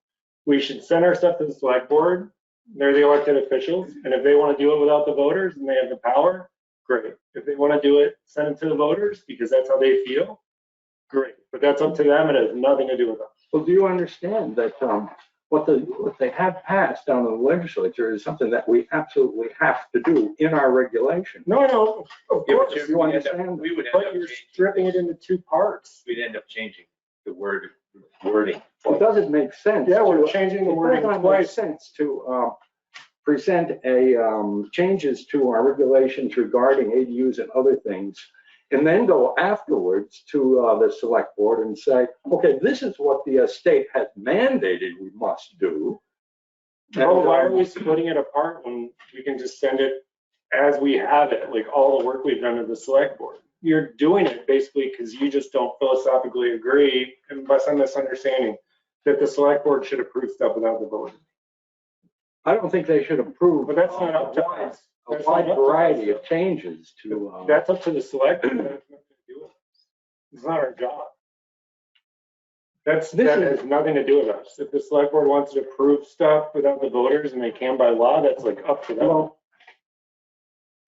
We should send our stuff to the select board. They're the elected officials. And if they want to do it without the voters and they have the power, great. If they want to do it, send it to the voters because that's how they feel, great. But that's up to them. It has nothing to do with us. well, do you understand that what they have passed down in the legislature is something that we absolutely have to do in our regulation? No, of Yeah, but course. you understand? We would end But up you're changing. stripping it into 2 parts. We'd end up changing the wording. It doesn't make sense. Yeah, we're to- changing the It wording does not make twice. sense to present changes to our regulations regarding ADUs and other things, and then go afterwards to the select board and say, okay, this is what the state has mandated we must do. Well, And, why are we splitting it apart when we can just send it as we have it, like all the work we've done to the select board? You're doing it basically because you just don't philosophically agree, unless I'm misunderstanding, that the select board should approve stuff without the vote. I don't think they should approve. But that's not up to us. A That's wide not up to us. variety of changes to. That's up to the select board. That has nothing to do with us. It's not our job. That has nothing to do with us. If the select board wants to approve stuff without the voters and they can by law, that's like up to them. Well,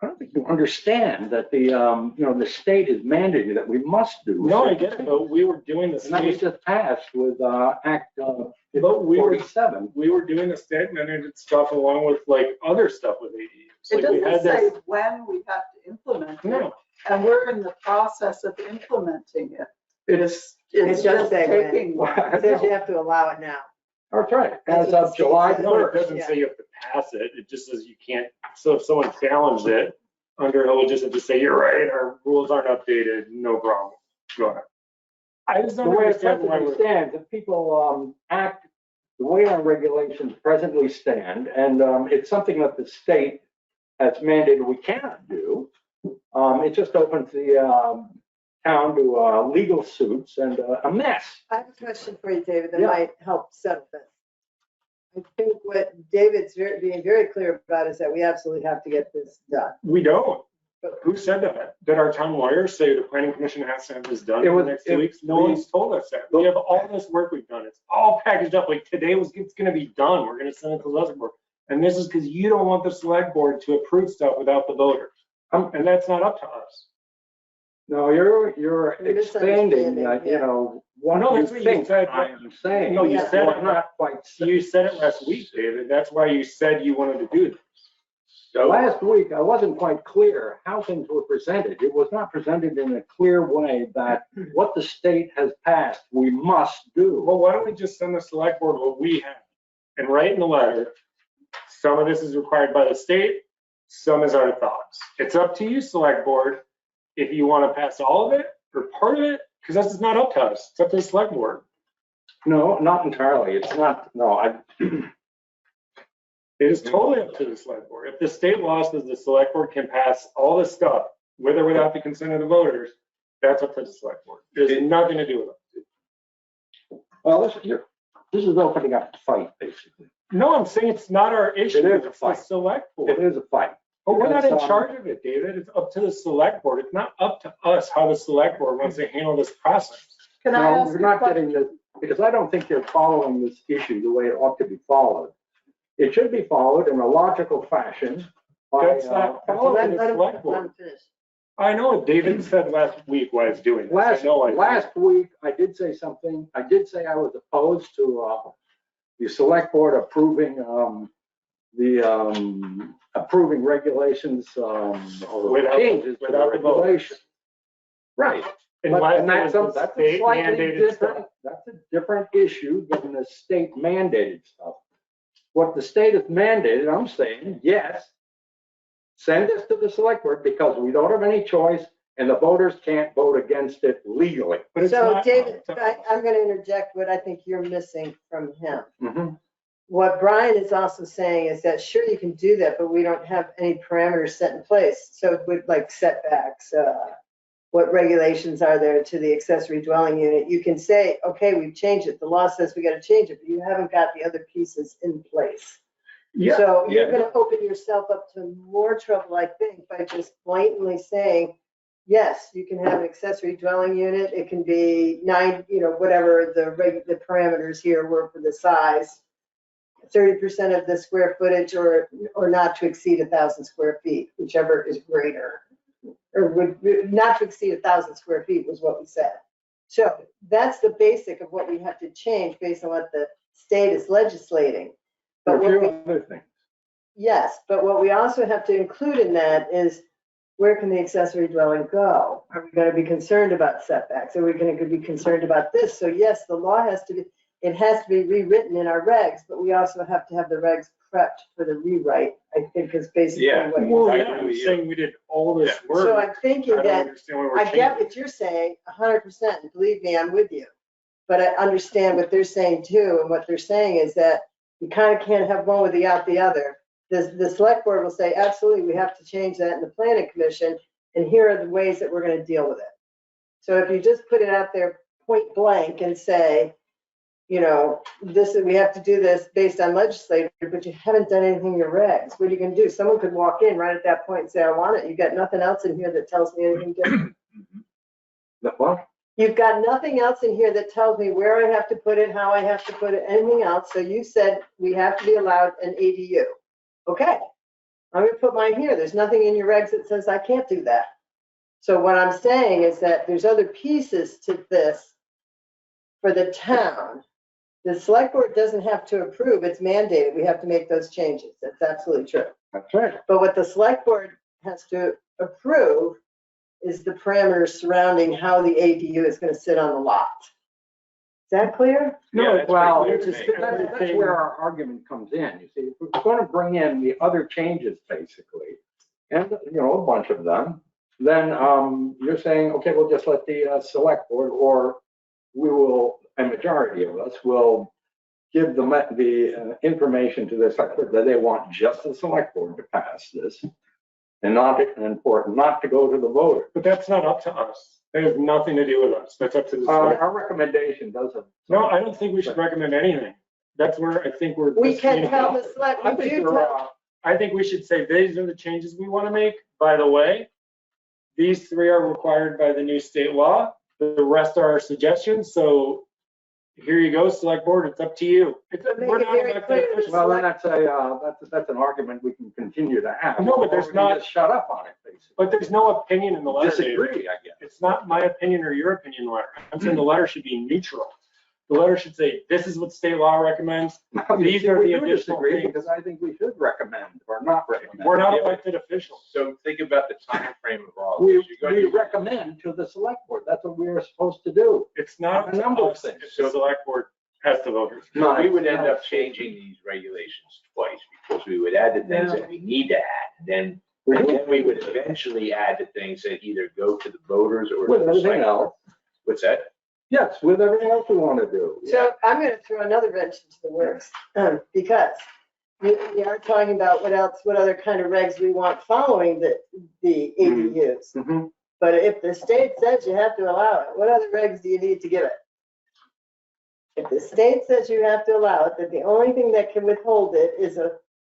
I don't think you understand that the state is mandating that we must do. No, I get it, but we were doing the And that was state, just passed with Act but we were 47. doing the state mandated stuff along with like other stuff with ADUs. It Like we had doesn't say this. when we have to implement it, No, and we're in the process of implementing it. It's, It's It does just say when. taking. It says you have to allow it now. that's right, That's as what the of state July says. no, it 1st. doesn't say you have to pass it. It just says you can't. So if someone challenged it, Underhill would just have to say, you're right, our rules aren't updated, no problem. Go ahead. I just The don't way it understand why presently we're. stands, if people act the way our regulations presently stand, and it's something that the state has mandated we cannot do, it just opens the town to legal suits and a mess. I have a question for you, David, that Yeah. might help settle this. I think what David's being very clear about is that we absolutely have to get this done. We don't. Who said that? Did our town lawyers say the planning commission has to have this done It in was- the next 2 weeks? No we- one's told us that. We have all this work we've done. It's all packaged up. Like today it's gonna be done. We're gonna send it to the select board. And this is because you don't want the select board to approve stuff without the voters. And that's not up to us. No, you're You're expanding, misunderstanding, you know, what No, you that's what you think said. I am saying. No, you Yeah. said You're it. not quite. You said it last week, David. That's why you said you wanted to do this. So Last week, I wasn't quite clear how things were presented. It was not presented in a clear way that what the state has passed, we must do. well, why don't we just send the select board what we have and write in the letter, some of this is required by the state, some is our thoughts. It's up to you, select board, if you want to pass all of it or part of it, because this is not up to us. It's up to the select board. No, not entirely. It's not, no, It is totally up to the select board. If the state law says the select board can pass all this stuff with or without the consent of the voters, that's up to the select board. There's nothing to do with it. well, this is opening up a fight, basically. No, I'm saying it's not our issue. It is a It's the fight. select It board. is a fight. But we're not in Because, charge of it, David. It's up to the select board. It's not up to us how the select board wants to handle this process. Can I No, ask we're a not question? getting this, because I don't think you're following this issue the way it ought to be followed. It should be followed in a logical fashion by, That's not following the select board. I know what David said last week why it's doing this. I know I did. Last week, I did say something. I did say I was opposed to the select board approving approving regulations or changes to the without the vote. regulation. Right. Unless And that's it was a the that's a state slightly mandated stuff. different, that's a different issue than the state mandated stuff. What the state has mandated, I'm saying, yes, send this to the select board because we don't have any choice and the voters can't vote against it legally. But it's So not David, up to us. I'm going to interject what I think you're missing from him. Mhm. What Brian is also saying is that, sure, you can do that, but we don't have any parameters set in place. So with like setbacks, what regulations are there to the accessory dwelling unit? You can say, okay, we've changed it. The law says we got to change it, but you haven't got the other pieces in place. Yeah, So you're yeah. going to open yourself up to more trouble, I think, by just blatantly saying, yes, you can have an accessory dwelling unit. It can be 9, whatever the parameters here were for the size, 30% of the square footage or not to exceed 1,000 square feet, whichever is greater. Or would not to exceed 1,000 square feet was what we said. So that's the basic of what we have to change based on what the state is legislating. There But are a what few we, other things. yes, but what we also have to include in that is where can the accessory dwelling go? Are we going to be concerned about setbacks? Are we going to be concerned about this? So yes, the law has to be, it has to be rewritten in our regs, but we also have to have the regs prepped for the rewrite, I think is basically Yeah. what Well, I yeah, agree I'm with you. saying we did all this Yeah. work. So I'm thinking I don't that, understand what we're I get changing. what you're saying 100%, and believe me, I'm with you. But I understand what they're saying too, and what they're saying is that you kind of can't have one without the other. The select board will say, absolutely, we have to change that in the planning commission, and here are the ways that we're going to deal with it. So if you just put it out there point blank and say, we have to do this based on legislature, but you haven't done anything in your regs, what are you going to do? Someone could walk in right at that point and say, I want it. You've got nothing else in here that tells me anything different. What? You've got nothing else in here that tells me where I have to put it, how I have to put it, anything else. So you said we have to be allowed an ADU. Okay, I'm going to put mine here. There's nothing in your regs that says I can't do that. So what I'm saying is that there's other pieces to this for the town. The select board doesn't have to approve. It's mandated. We have to make those changes. That's absolutely true. That's right. But what the select board has to approve is the parameters surrounding how the ADU is going to sit on the lot. Is that clear? Yeah, No, that's well, pretty it's clear to me. that's where our argument comes in. You see, if we're going to bring in the other changes, basically, and, a bunch of them, then you're saying, okay, we'll just let the select board, or we will, a majority of us will give the information to the select board that they want just the select board to pass this, and not to go to the voter. But that's not up to us. That has nothing to do with us. That's up to the select. Our recommendation doesn't. No, I don't think we should recommend anything. That's where I think we're. We can tell the select, I we think do you're, tell. I think we should say these are the changes we want to make. By the way, these 3 are required by the new state law. The rest are our suggestions. So here you go, select board. It's up to you. Make We're it not very elected clear. officials. well, then that's an argument we can continue to have. No, but there's Or we can not- just shut up on it, basically. But there's no opinion in the letter. David. Disagree, I guess. It's It's not my opinion or your opinion letter. I'm saying the letter should be neutral. The letter should say, this is what state law recommends. These are the additional disagree things. because I think we should recommend or not recommend. We're not elected officials. So think about the time frame of all We, this. You're going we to- recommend to the select board. That's what we are supposed to do. It's not A number of us things. if the select board has to vote. No, We would end up changing these regulations twice because we would add the things that we need to add. And then we would eventually add the things that either go to the voters or. With to the everything select board. else. What's that? Yes, with everything else we want to do. So I'm going to throw another wrench into the works, because we are talking about what other kind of regs we want following the ADUs. Mhm. But if the state says you have to allow it, what other regs do you need to give it? If the state says you have to allow it, that the only thing that can withhold it is a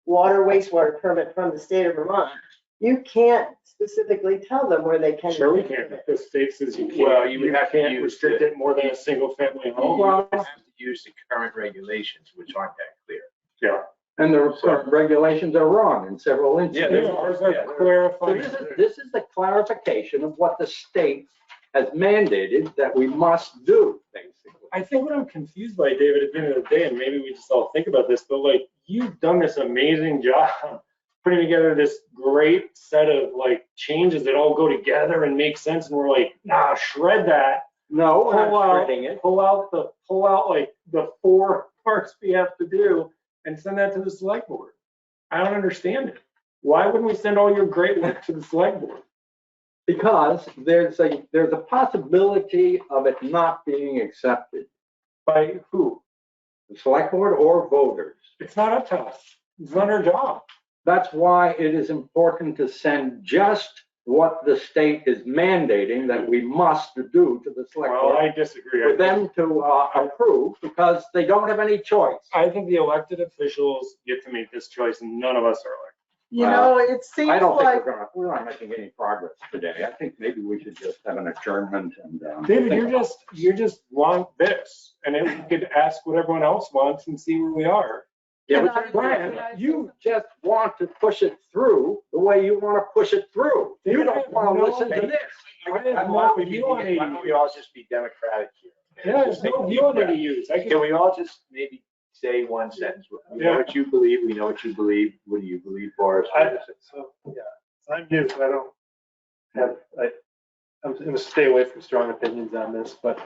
water wastewater permit from the state of Vermont, you can't specifically tell them where they can. Sure we can. If the state says you can't. Well, you would have to can't use restrict it more than a single family home. You would have to use the current regulations, which aren't that clear. Yeah. And the current regulations are wrong in several instances. Ours are Yeah. So clarifying. this is the clarification of what the state has mandated that we must do, basically. I think what I'm confused by, David, at the end of the day, and maybe we just all think about this, but like, you've done this amazing job putting together this great set of like changes that all go together and make sense, and we're like, nah, shred that. No, we're Pull not out, shredding it. pull out like the 4 parts we have to do and send that to the select board. I don't understand it. Why wouldn't we send all your great work to the select board? Because there's a possibility of it not being accepted. By who? The select board or voters. It's not up to us. It's not our job. That's why it is important to send just what the state is mandating that we must do to the select Well, board I disagree. for them to approve, because they don't have any choice. I think the elected officials get to make this choice, and none of us are elected. You know, it seems I don't think like, we're not making any progress today. I think maybe we should just have an adjournment and. David, think about you just want this, and then we could ask what everyone else wants and see where we are. Yeah, Can but I- Brian, can I- you just want to push it through the way you want to push it through. You don't want to listen to this. I have Why no don't we view on why don't we all just be democratic here? Yeah, Just there's take no a view on deep breath. ADUs. Can we all just maybe say one sentence? We know Yeah. what you believe, we know what you believe. What do you believe, Boris? So I'm new, so I don't have, I'm going to stay away from strong opinions on this, but,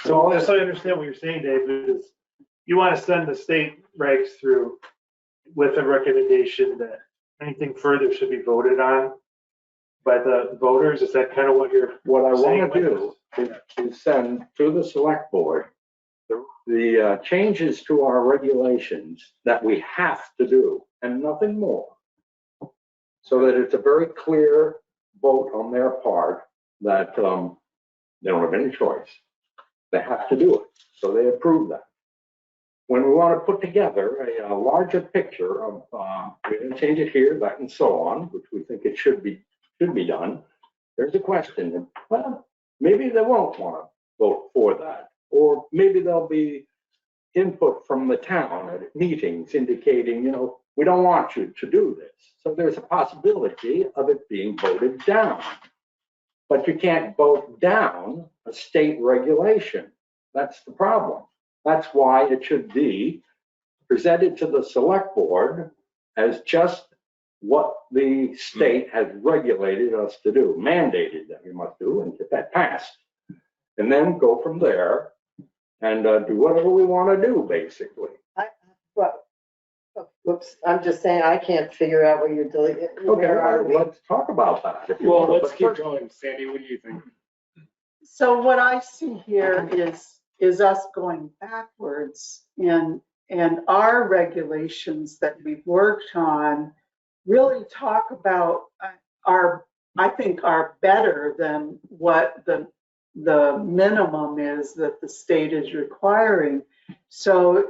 so I understand what you're saying, David, is you want to send the state regs through with a recommendation that anything further should be voted on by the voters. Is that kind of what you're What I saying? want to do is send to the select board the changes to our regulations that we have to do and nothing more. So that it's a very clear vote on their part that they don't have any choice. They have to do it. So they approve that. When we want to put together a larger picture of, we're going to change it here, that, and so on, which we think it should be done, there's a question. Well, maybe they won't want to vote for that. Or maybe there'll be input from the town at meetings indicating, we don't want you to do this. So there's a possibility of it being voted down. But you can't vote down a state regulation. That's the problem. That's why it should be presented to the select board as just what the state has regulated us to do, mandated that we must do, and get that passed. And then go from there and do whatever we want to do, basically. Whoops, I'm just saying, I can't figure out where you're deleting. Okay, let's talk about that. if you Well, want. let's But keep first- going. Sandy, what do you think? so what I see here is us going backwards, and our regulations that we've worked on really talk about I think are better than what the minimum is that the state is requiring. So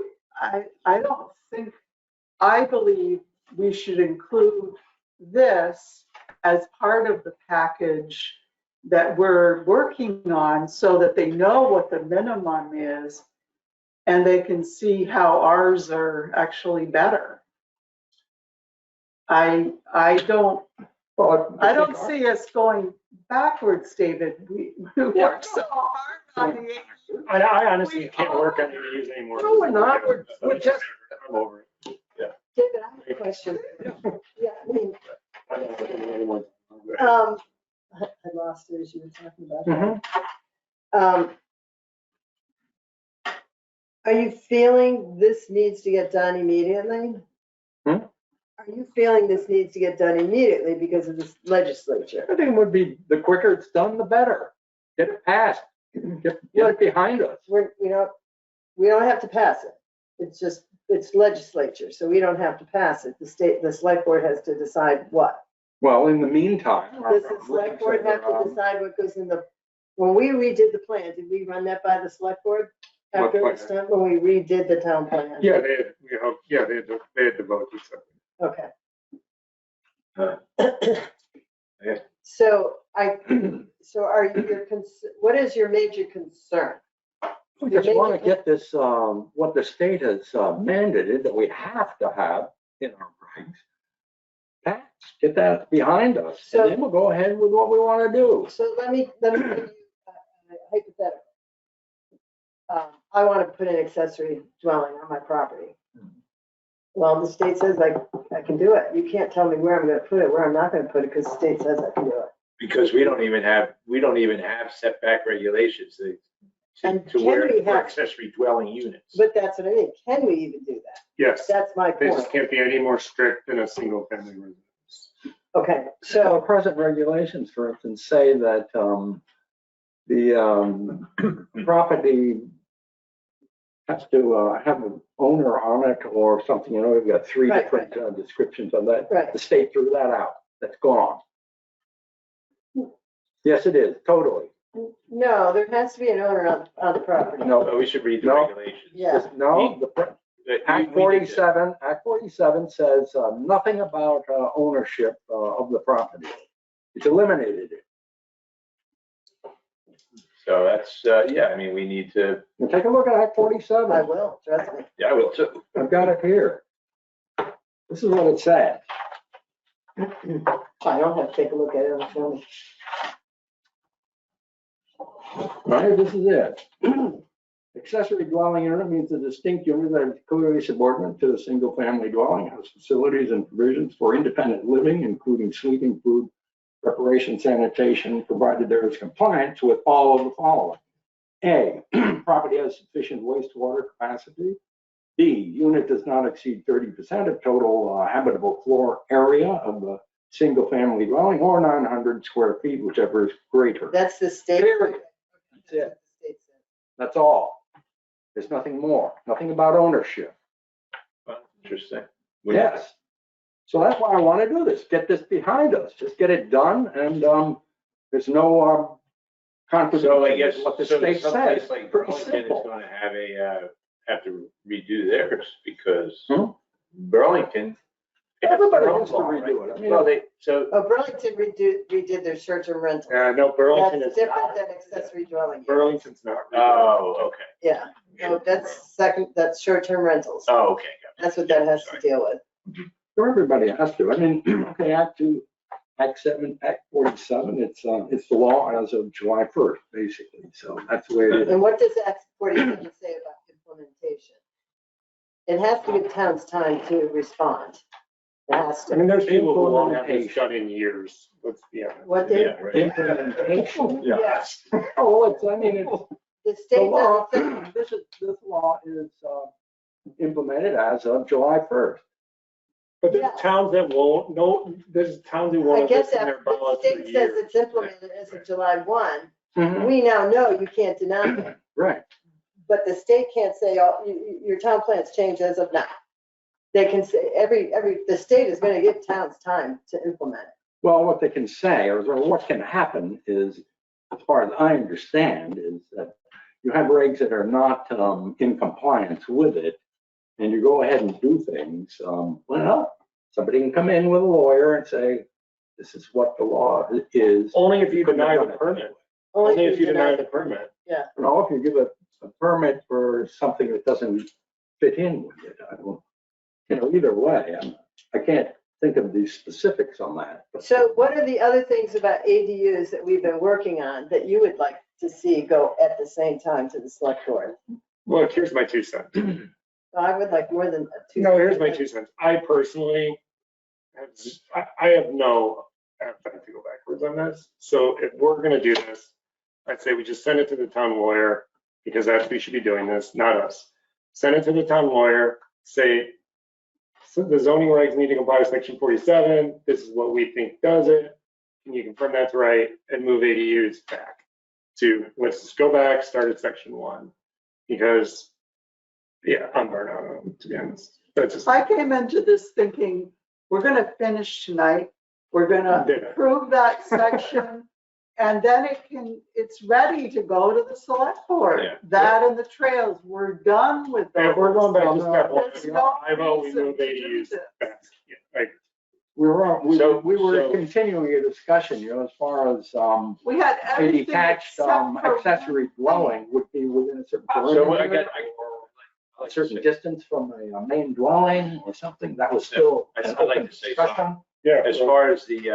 I believe we should include this as part of the package that we're working on, so that they know what the minimum is and they can see how ours are actually better. I don't Well, I don't see us going backwards, David. We worked so hard on the I honestly can't work on these anymore. No, we're not. We're just. I'm over it. David, I have a question. Yeah, I mean, I don't know if anyone- I lost it as you were talking about that. Are you feeling this needs to get done immediately? Hmm? Are you feeling this needs to get done immediately because of this legislature? I think it would be, the quicker it's done, the better. Get it passed, get it behind us. We don't have to pass it. It's just, it's legislature, so we don't have to pass it. The select board has to decide what. Well, in the meantime. Does the select board have to decide what goes in when we redid the plan, did we run that by the select board? What After plan? it's done, when we redid the town plan? Yeah, they had to vote or something. Okay. Yeah. So what is your major concern? We just want to get this, what the state has mandated that we have to have in our regs passed. Get that behind us, So- and then we'll go ahead with what we want to do. So let me give you a hypothetical. I want to put an accessory dwelling on my property. Well, the state says I can do it. You can't tell me where I'm going to put it, where I'm not going to put it, because the state says I can do it. Because we don't even have setback regulations And to can where we for have- accessory dwelling units. But that's what I mean. Can we even do that? Yes, That's my they point. just can't be any more strict than a single family residence. Okay, So so, present regulations, for instance, say that the property has to have an owner on it or something, we've got three Right, different descriptions of that. Right. The state threw that out. That's gone. Yes, it is, totally. no, there has to be an owner on the property. No, So we should read the No. regulations. Yeah. no, Act We did that. 47 says nothing about ownership of the property. It's eliminated it. So that's, I mean, we need to, Now take a look at Act 47. I will, trust me. I will too. I've got it here. This is what it says. I don't have to take a look at it on film. Right, this is it. Accessory dwelling unit means a distinct unit that is clearly subordinate to a single-family dwelling, has facilities and provisions for independent living, including sleeping, food, preparation, sanitation, provided there is compliance with all of the following. A, property has sufficient wastewater capacity. B, unit does not exceed 30% of total habitable floor area of the single-family dwelling, or 900 square feet, whichever is greater. That's the state. Period. That's it. That's all. There's nothing more, nothing about ownership. Interesting. Yes. So that's why I want to do this, get this behind us, just get it done, and there's no contradiction So I guess, with what the so state someplace says. like Pretty Burlington is simple. gonna have to redo theirs because Hmm? Burlington. Everybody has has to their own law, redo right? it. I mean, Well, so Oh, Burlington redid their short-term rental. No, Burlington That's is different not. than accessory dwelling. unit. Burlington's not. Oh, okay. Yeah, no, that's short-term rentals. Oh, okay. Got it. That's what that has to deal with. So everybody has to. I mean, okay, Act 7, Act 47, it's the law as of July 1st, basically. So that's the way it is. And what does Act 47 say about implementation? It has to give towns time to respond. It has I to. mean, there's people who won't have this done in years. Let's be honest. What did, Yeah, right. Implementation? Yes. Oh, well, it's, I mean, it's, the the state law, doesn't say, this law is implemented as of July 1st. But Yeah. there's towns that won't, no, there's towns that I won't. get listen to that, their but the bylaws for state says years. it's implemented as of July 1. Mhm. We now know you can't deny it, Right. but the state can't say, oh, your town plans change as of now. They can say, the state is going to give towns time to implement it. Well, what they can say, or what can happen is, as far as I understand, is that you have regs that are not in compliance with it, and you go ahead and do things. Well, somebody can come in with a lawyer and say, this is what the law is. Only if you Couldn't have deny done the it permit. anyway. Only if you deny the permit. Yeah. You know, if you give a permit for something that doesn't fit in with it, I don't, either way, I can't think of the specifics on that. So what are the other things about ADUs that we've been working on that you would like to see go at the same time to the select board? Well, here's my 2 cents. I would like more than two. No, here's my 2 cents. I personally, I have no appetite to go backwards on this. So if we're gonna do this, I'd say we just send it to the town lawyer, because that's who should be doing this, not us. Send it to the town lawyer, say, so the zoning regs need to comply with section 47. This is what we think does it. Can you confirm that's right? And move ADUs back to, let's just go back, start at section 1. Because, yeah, I'm burnt out on it, to be honest. That's just. I came into this thinking, we're gonna finish tonight, we're gonna Dinner. approve that section, and then it's ready to go to the select board. Yeah. That and the trails, we're done with those. If we're going back to step one, There's no I vote we reason move to ADUs do this. back. Yeah, like, We were, So- we were so- continuing a discussion, as far as, We had a everything detached, except for accessory dwelling would be within a certain So I perimeter, got, a certain distance from a main dwelling or something. That was still I'd an like open to say discussion. yeah. as far as the,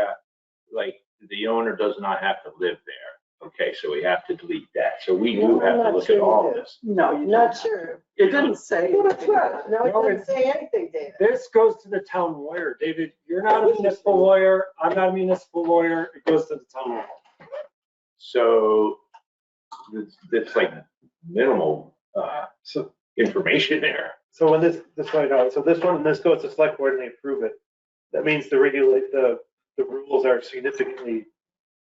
like, the owner does not have to live there. Okay, so we have to delete that. So we do No, I'm have to not look sure at you all of do. this. No, you Not don't. sure. It didn't say. Well, that's anything right. about it. No, it No, doesn't say anything, David. This goes to the town lawyer. David, you're not a municipal lawyer. I'm not a municipal lawyer. It goes to the town lawyer. So it's like minimal So, information there. so when this one, no, so this one, this goes to select board and they approve it. That means the rules are significantly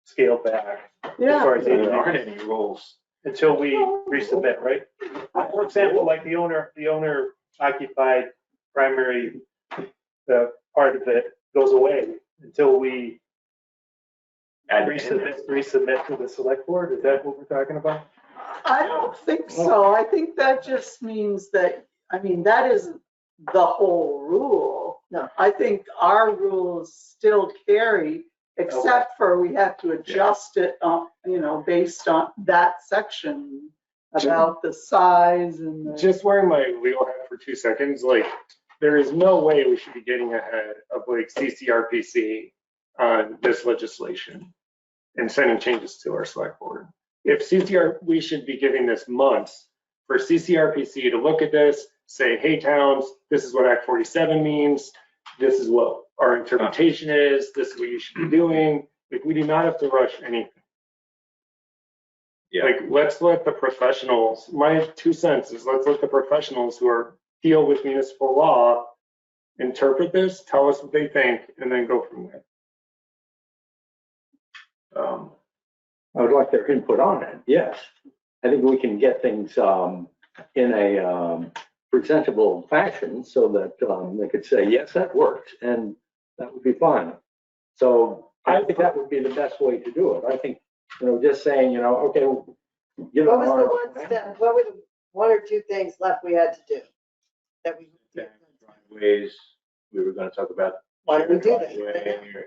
scaled back as Yeah. far as There aren't ADUs any rules. until we resubmit, right? For example, like the owner occupied primary, part of it goes away until we resubmit to the select board. Is that what we're talking about? I don't think so. I think that just means that, I mean, that isn't the whole rule. No. I think our rules still carry, except for we have to adjust it, based on that section about the size and the. Just wearing my legal hat for 2 seconds, like, there is no way we should be getting ahead of like CCRPC on this legislation and sending changes to our select board. If we should be giving this months for CCRPC to look at this, say, hey towns, this is what Act 47 means. This is what our interpretation is. This is what you should be doing. Like, we do not have to rush anything. Yeah. Like, let's let the professionals, my 2 cents is let's let the professionals who deal with municipal law interpret this, tell us what they think, and then go from there. I would like their input on it, yes. I think we can get things in a presentable fashion so that they could say, yes, that works, and that would be fine. So I think that would be the best way to do it. I think, just saying, okay, What was the one step, what were the one or two things left we had to do? That we. Driveways, we were gonna talk about. Why don't we do that? Driveway,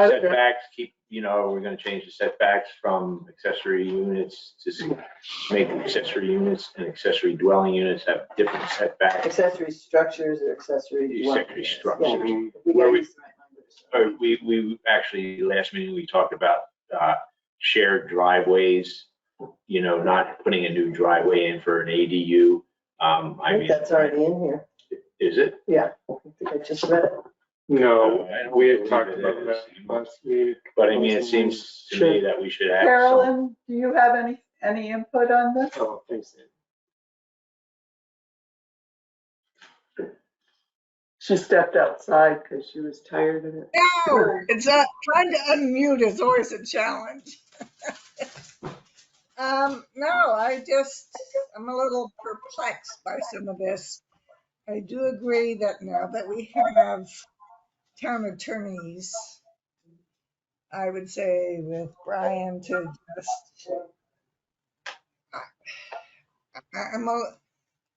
Setbacks, we're gonna change the setbacks from accessory units to make accessory units and accessory dwelling units have different setbacks. Accessory structures or accessory. Accessory structures. Yeah. Where we- use the right language. We actually, last meeting, we talked about shared driveways, not putting a new driveway in for an ADU. I think that's already in here. Is it? Yeah, I think I just read it. No, I don't we had believe talked it about is. that last week. But I mean, it seems to me that we should have some. Carolyn, do you have any input on this? Oh, thanks. She stepped outside because she was tired of it. No, it's trying to unmute is always a challenge. No, I'm a little perplexed by some of this. I do agree that now that we have town attorneys, I would say with Brian to just, I'm a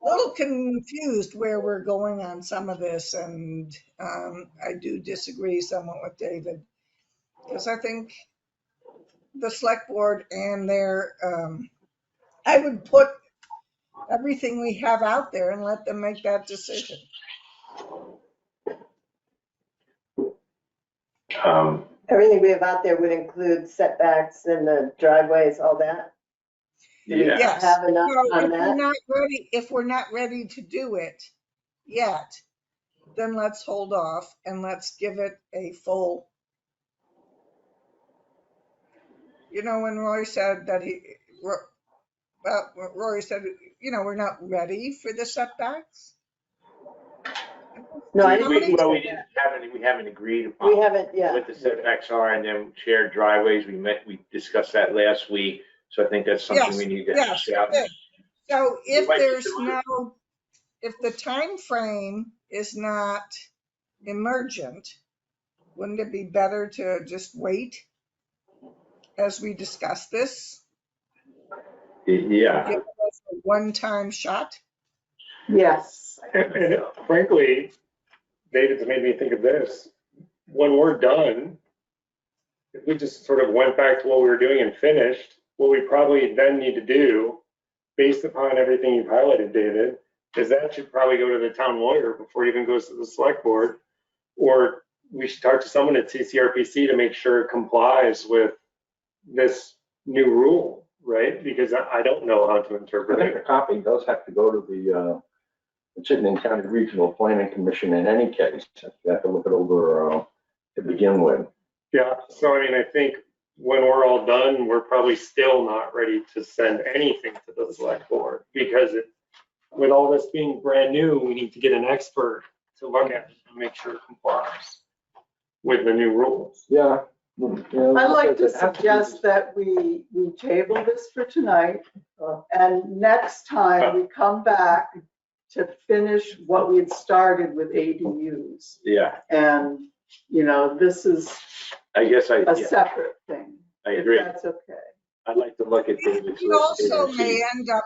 little confused where we're going on some of this, and I do disagree somewhat with David, because I think the select board and their, I would put everything we have out there and let them make that decision. Everything we have out there would include setbacks and the driveways, all that. Do we Yeah, Yes. have enough So on if we're that? not ready, if we're not ready to do it yet, then let's hold off and let's give it a full. You know, when Roy said that Roy said, you know, we're not ready for the setbacks. No, I How didn't. many- well, we haven't agreed We upon haven't, yeah. what the setbacks are, and then shared driveways, we discussed that last week, so I think that's something we need to hash out. Yes. So if Like to there's do it. no, if the time frame is not emergent, wouldn't it be better to just wait as we discuss this? Yeah, Give us a one-time shot? Yes. And frankly, David's made me think of this. When we're done, if we just sort of went back to what we were doing and finished, what we probably then need to do, based upon everything you've highlighted, David, is that should probably go to the town lawyer before it even goes to the select board. Or we should talk to someone at CCRPC to make sure it complies with this new rule, right? Because I don't know how to I interpret think the it. copy does have to go to the Chittenden County Regional Planning Commission in any case. You have to look it over to begin with. Yeah, so I mean, I think when we're all done, we're probably still not ready to send anything to the select board because with all this being brand new, we need to get an expert to look at it and make sure it complies with the new rules. Yeah. I'd like to suggest that we table this for tonight, and next time we come back to finish what we had started with ADUs. yeah, And, you know, this is I guess a separate thing. I agree. If that's okay. I'd like to look at David's We list. also and may see. end up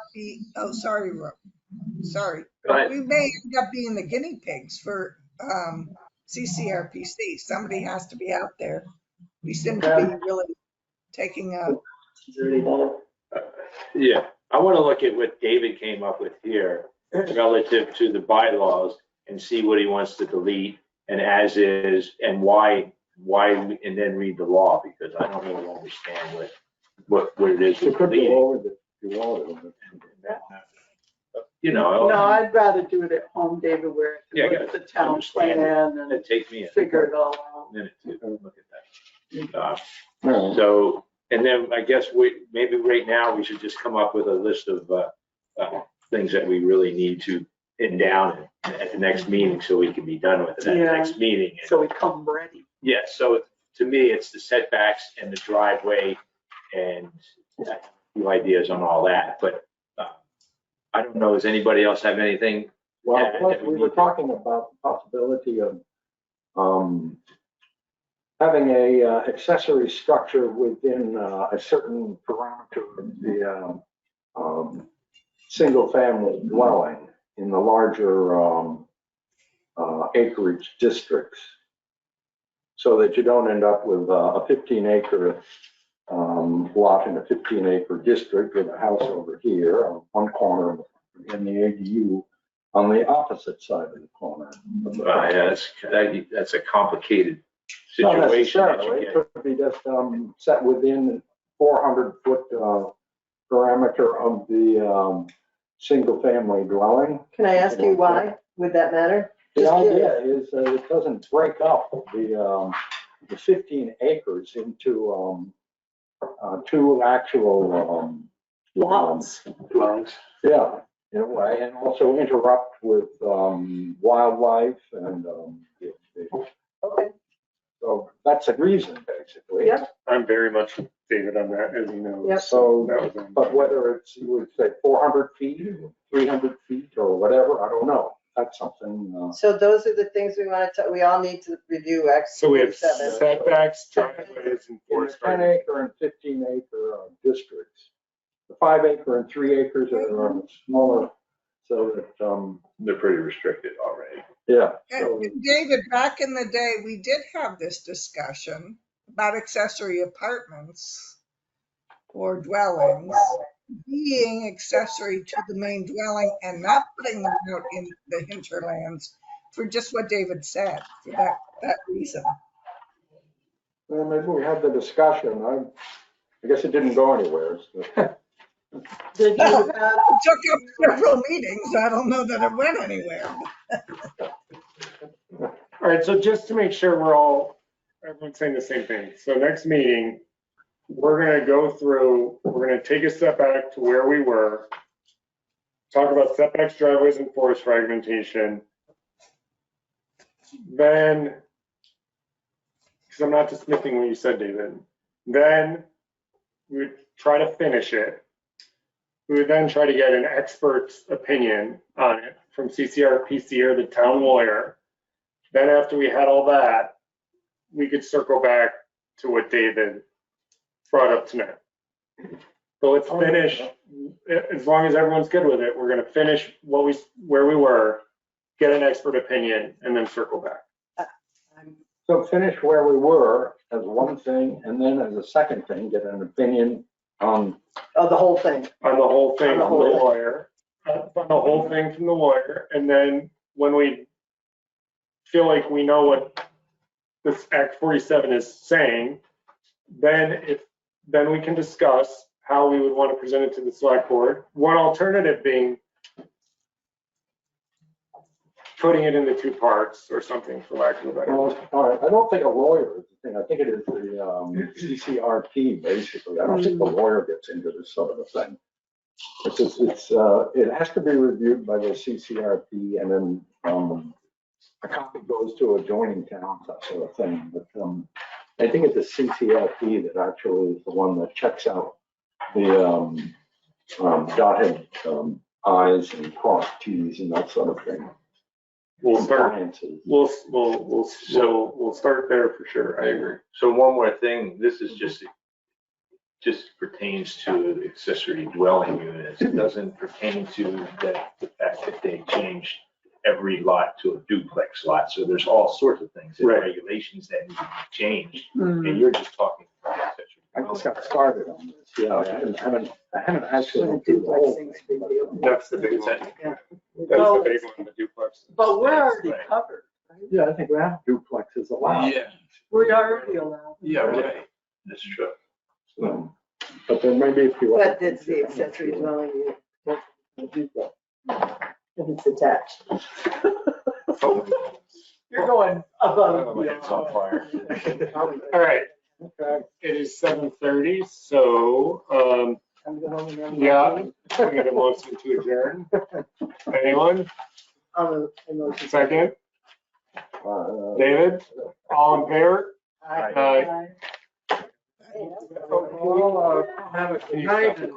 sorry, sorry. Go ahead. We may end up being the guinea pigs for CCRPC. Somebody has to be out there. We seem to be really taking a, Yeah, I want to look at what David came up with here relative to the bylaws and see what he wants to delete and as is and why, and then read the law, because I don't really understand what it is You we're could go deleting. over the, you want it. You know, No, I'd rather do it at home, David, where I Yeah, can look at the town understand it. plan and it takes me figure it all a out. minute to look at that. No. So, and then I guess maybe right now we should just come up with a list of things that we really need to pin down at the next meeting so we can be done with it at the Yeah. next meeting. So we come ready. Yeah, so to me, it's the setbacks and the driveway and a few ideas on all that, but I don't know, does anybody else have anything? Well, Yeah, plus that we we were need to- talking about the possibility of having a accessory structure within a certain parameter of the single-family dwelling in the larger acreage districts, so that you don't end up with a 15-acre lot in a 15-acre district with a house over here on one corner and the ADU on the opposite side of the corner. Yeah, that's a complicated Not situation. that you necessarily, get. it could be just set within 400-foot parameter of the single-family dwelling. Can I ask you why? Would that matter? The Just idea is that it doesn't break up the 15 acres into two actual Lots. yeah, in a way, and also interrupt with wildlife and Okay. so that's the reason, basically. Yeah. I'm very much with David on that, as you know. Yep. So, That was- but whether it's, you would say 400 feet, 300 feet, or whatever, I don't know. That's something, So those are the things we want to, we all need to review, So we have seven. setbacks, driveways, and in the forest 10 gardens. acre and 15 acre districts. The 5 acre and 3 acres are smaller, so that, They're pretty restricted already. yeah. So, and David, back in the day, we did have this discussion about accessory apartments or dwellings being accessory to the main dwelling and not putting them out in the hinterlands for just what David said, for that reason. Well, maybe we had the discussion. I guess it didn't go anywhere. So. Did you have, It took up several meetings. I don't know that it went anywhere. All right, so just to make sure everyone's saying the same thing. So next meeting, we're gonna go through, we're gonna take a step back to where we were, talk about setbacks, driveways, and forest fragmentation. Then, because I'm not dismissing what you said, David, then we would try to finish it. We would then try to get an expert's opinion on it from CCR, PC, or the town lawyer. Then after we had all that, we could circle back to what David brought up tonight. So let's finish, as long as everyone's good with it, we're gonna finish where we were, get an expert opinion, and then circle back. So finish where we were as one thing, and then as a second thing, get an opinion on. Oh, the whole thing. On the whole thing On the from the whole. lawyer, on the whole thing from the lawyer, and then when we feel like we know what this Act 47 is saying, then we can discuss how we would want to present it to the select board. One alternative being putting it into two parts or something, for lack of a better word. Well, all right, I don't think a lawyer is the thing. I think it is the CCRP, basically. I don't think the lawyer gets into this sort of a thing. It's just, it has to be reviewed by the CCRP, and then a copy goes to adjoining towns, that sort of thing. But I think it's the CCRP that actually is the one that checks out the dotted I's and crossed T's and that sort of thing. We'll start, Compliances. we'll start there for sure. I agree. So one more thing, this is just pertains to accessory dwelling units. It doesn't pertain to the fact that they changed every lot to a duplex lot. So there's all sorts of things and Right. regulations that need to be changed. And you're just talking about accessory I just dwelling. got started on this. Yeah, I haven't actually. When a duplex thing's a big deal. That's the big one. Yeah. That's the big one, the duplex. but we're already Right. covered, right? Yeah, I think we have duplexes allowed. We already allowed. Yeah, right. That's true. So, but there may be a few. other But it's the things. accessory dwelling unit. That's the duplex. If it's attached. You're going above. Oh, my head's on fire. All right, Okay. it is 7:30, so, I'm going home and yeah, we get a motion to adjourn. Anyone? Second, David, all in favor? Aye. Well, have a good night and,